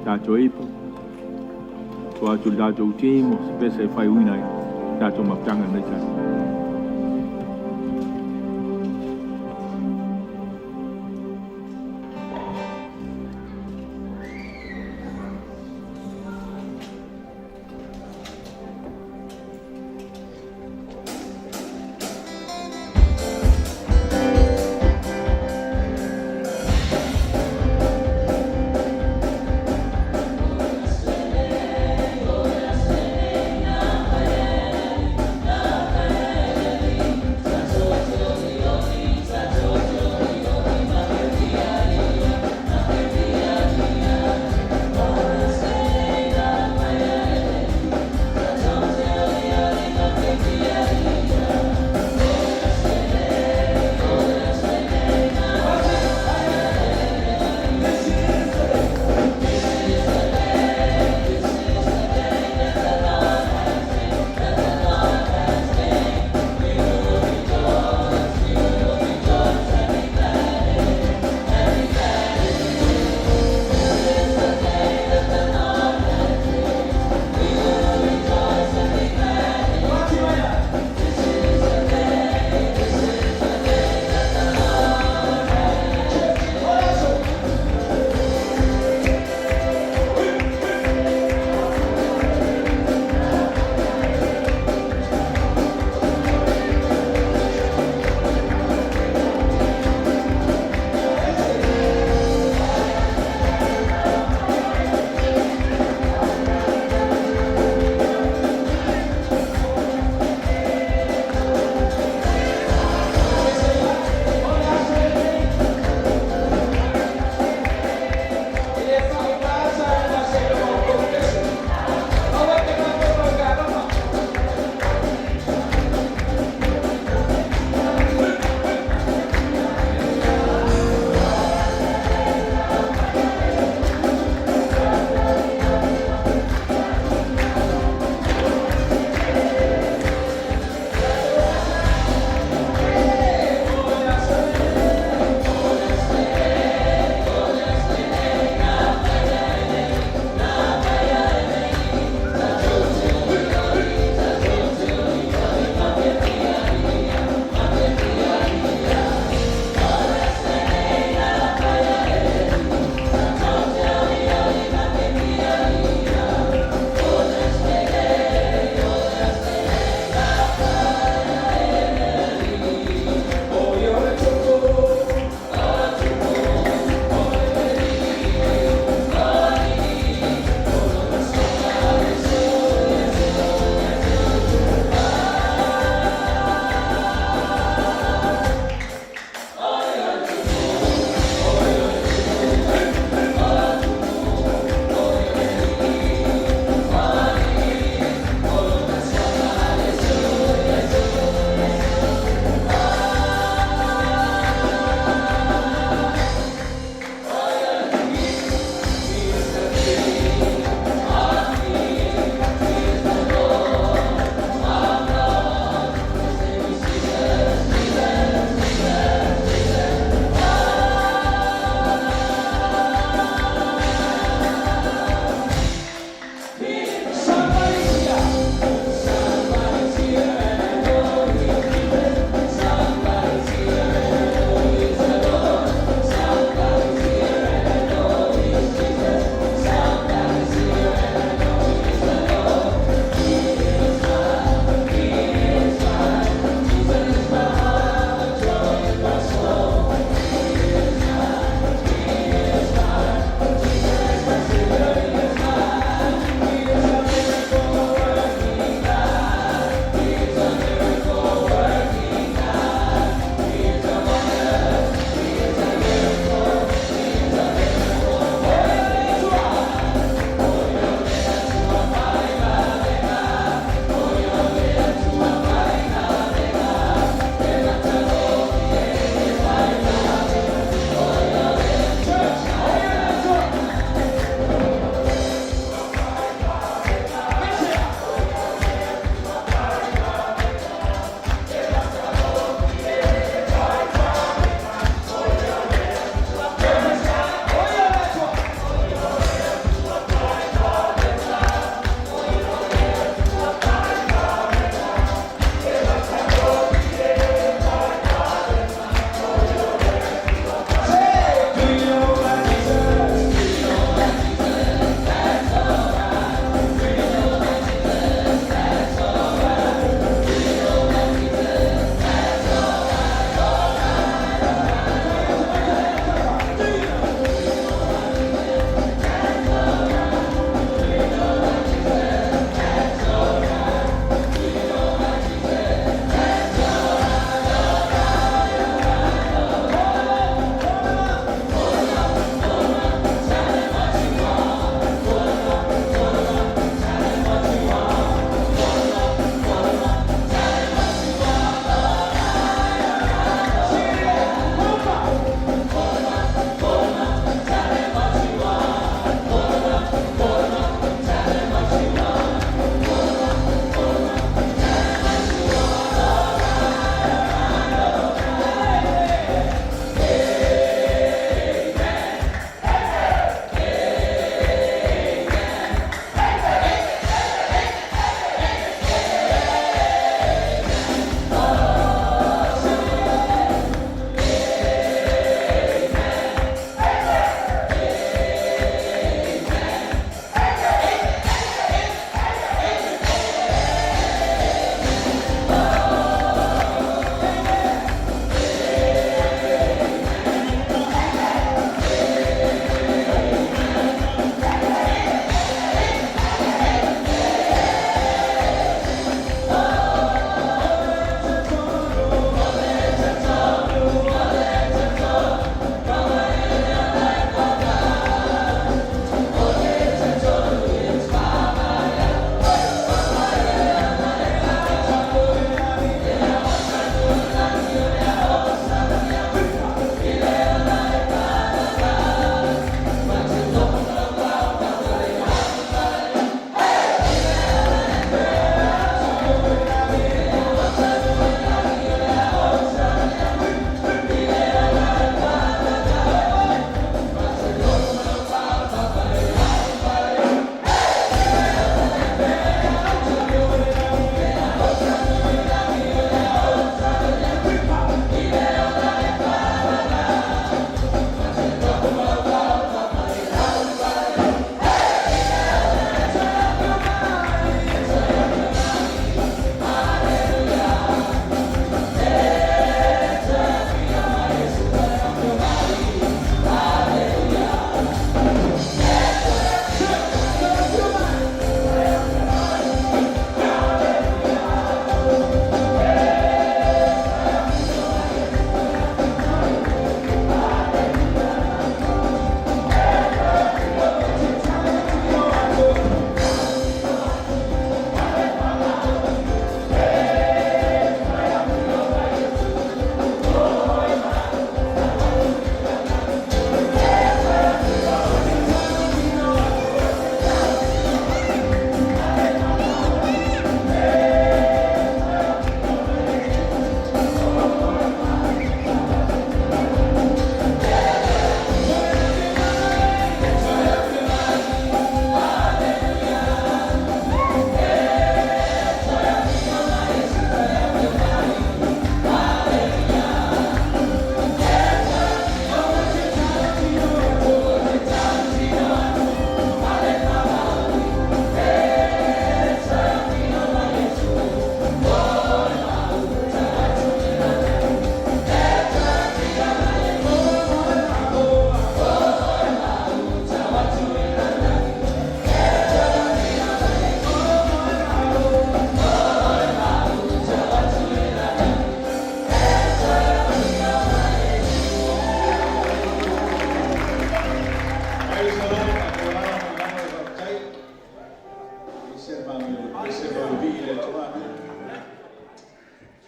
tātou eipu, tō atu tātou timo, se pesa e whai uina I tātou maptanga nei tātou.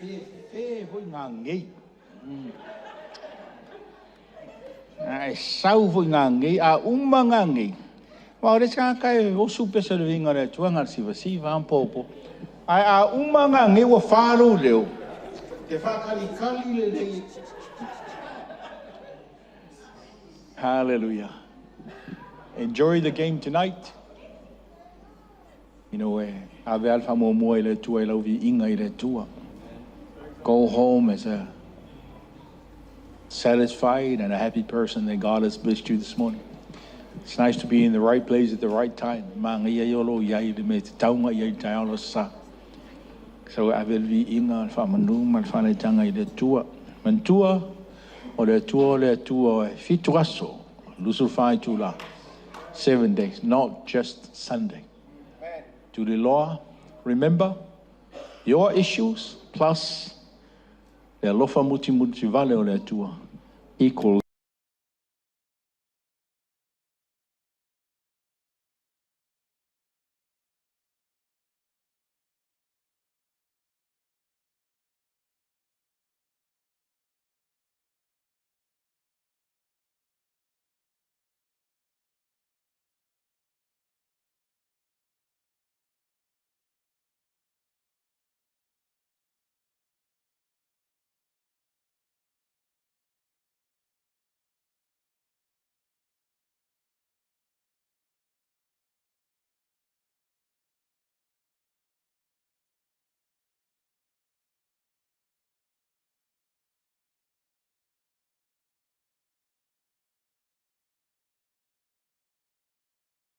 Fe hoi ngā ngei. Ai sau hoi ngā ngei, a uma ngā ngei. Wau re ska kai o super sa de vinga re tuanga si van popo. Ai a uma ngā ngei wa whāro leo. Te whakali kali le le. Hallelujah. Enjoy the game tonight. You know, ave alfa mo mo ile tua ile vi inga ile tua. Go home as a satisfied and a happy person that God has blessed you this morning. It's nice to be in the right place at the right time. Mangia yolo yai de me taunga yai taolo sa. So ave vi inga alfa manu mal fane tanga ile tua. Mantua o le tua fituaso. Lusu fai tula. 7 days, not just Sunday. To the law, remember your issues plus the lofa muti vale o le tua equal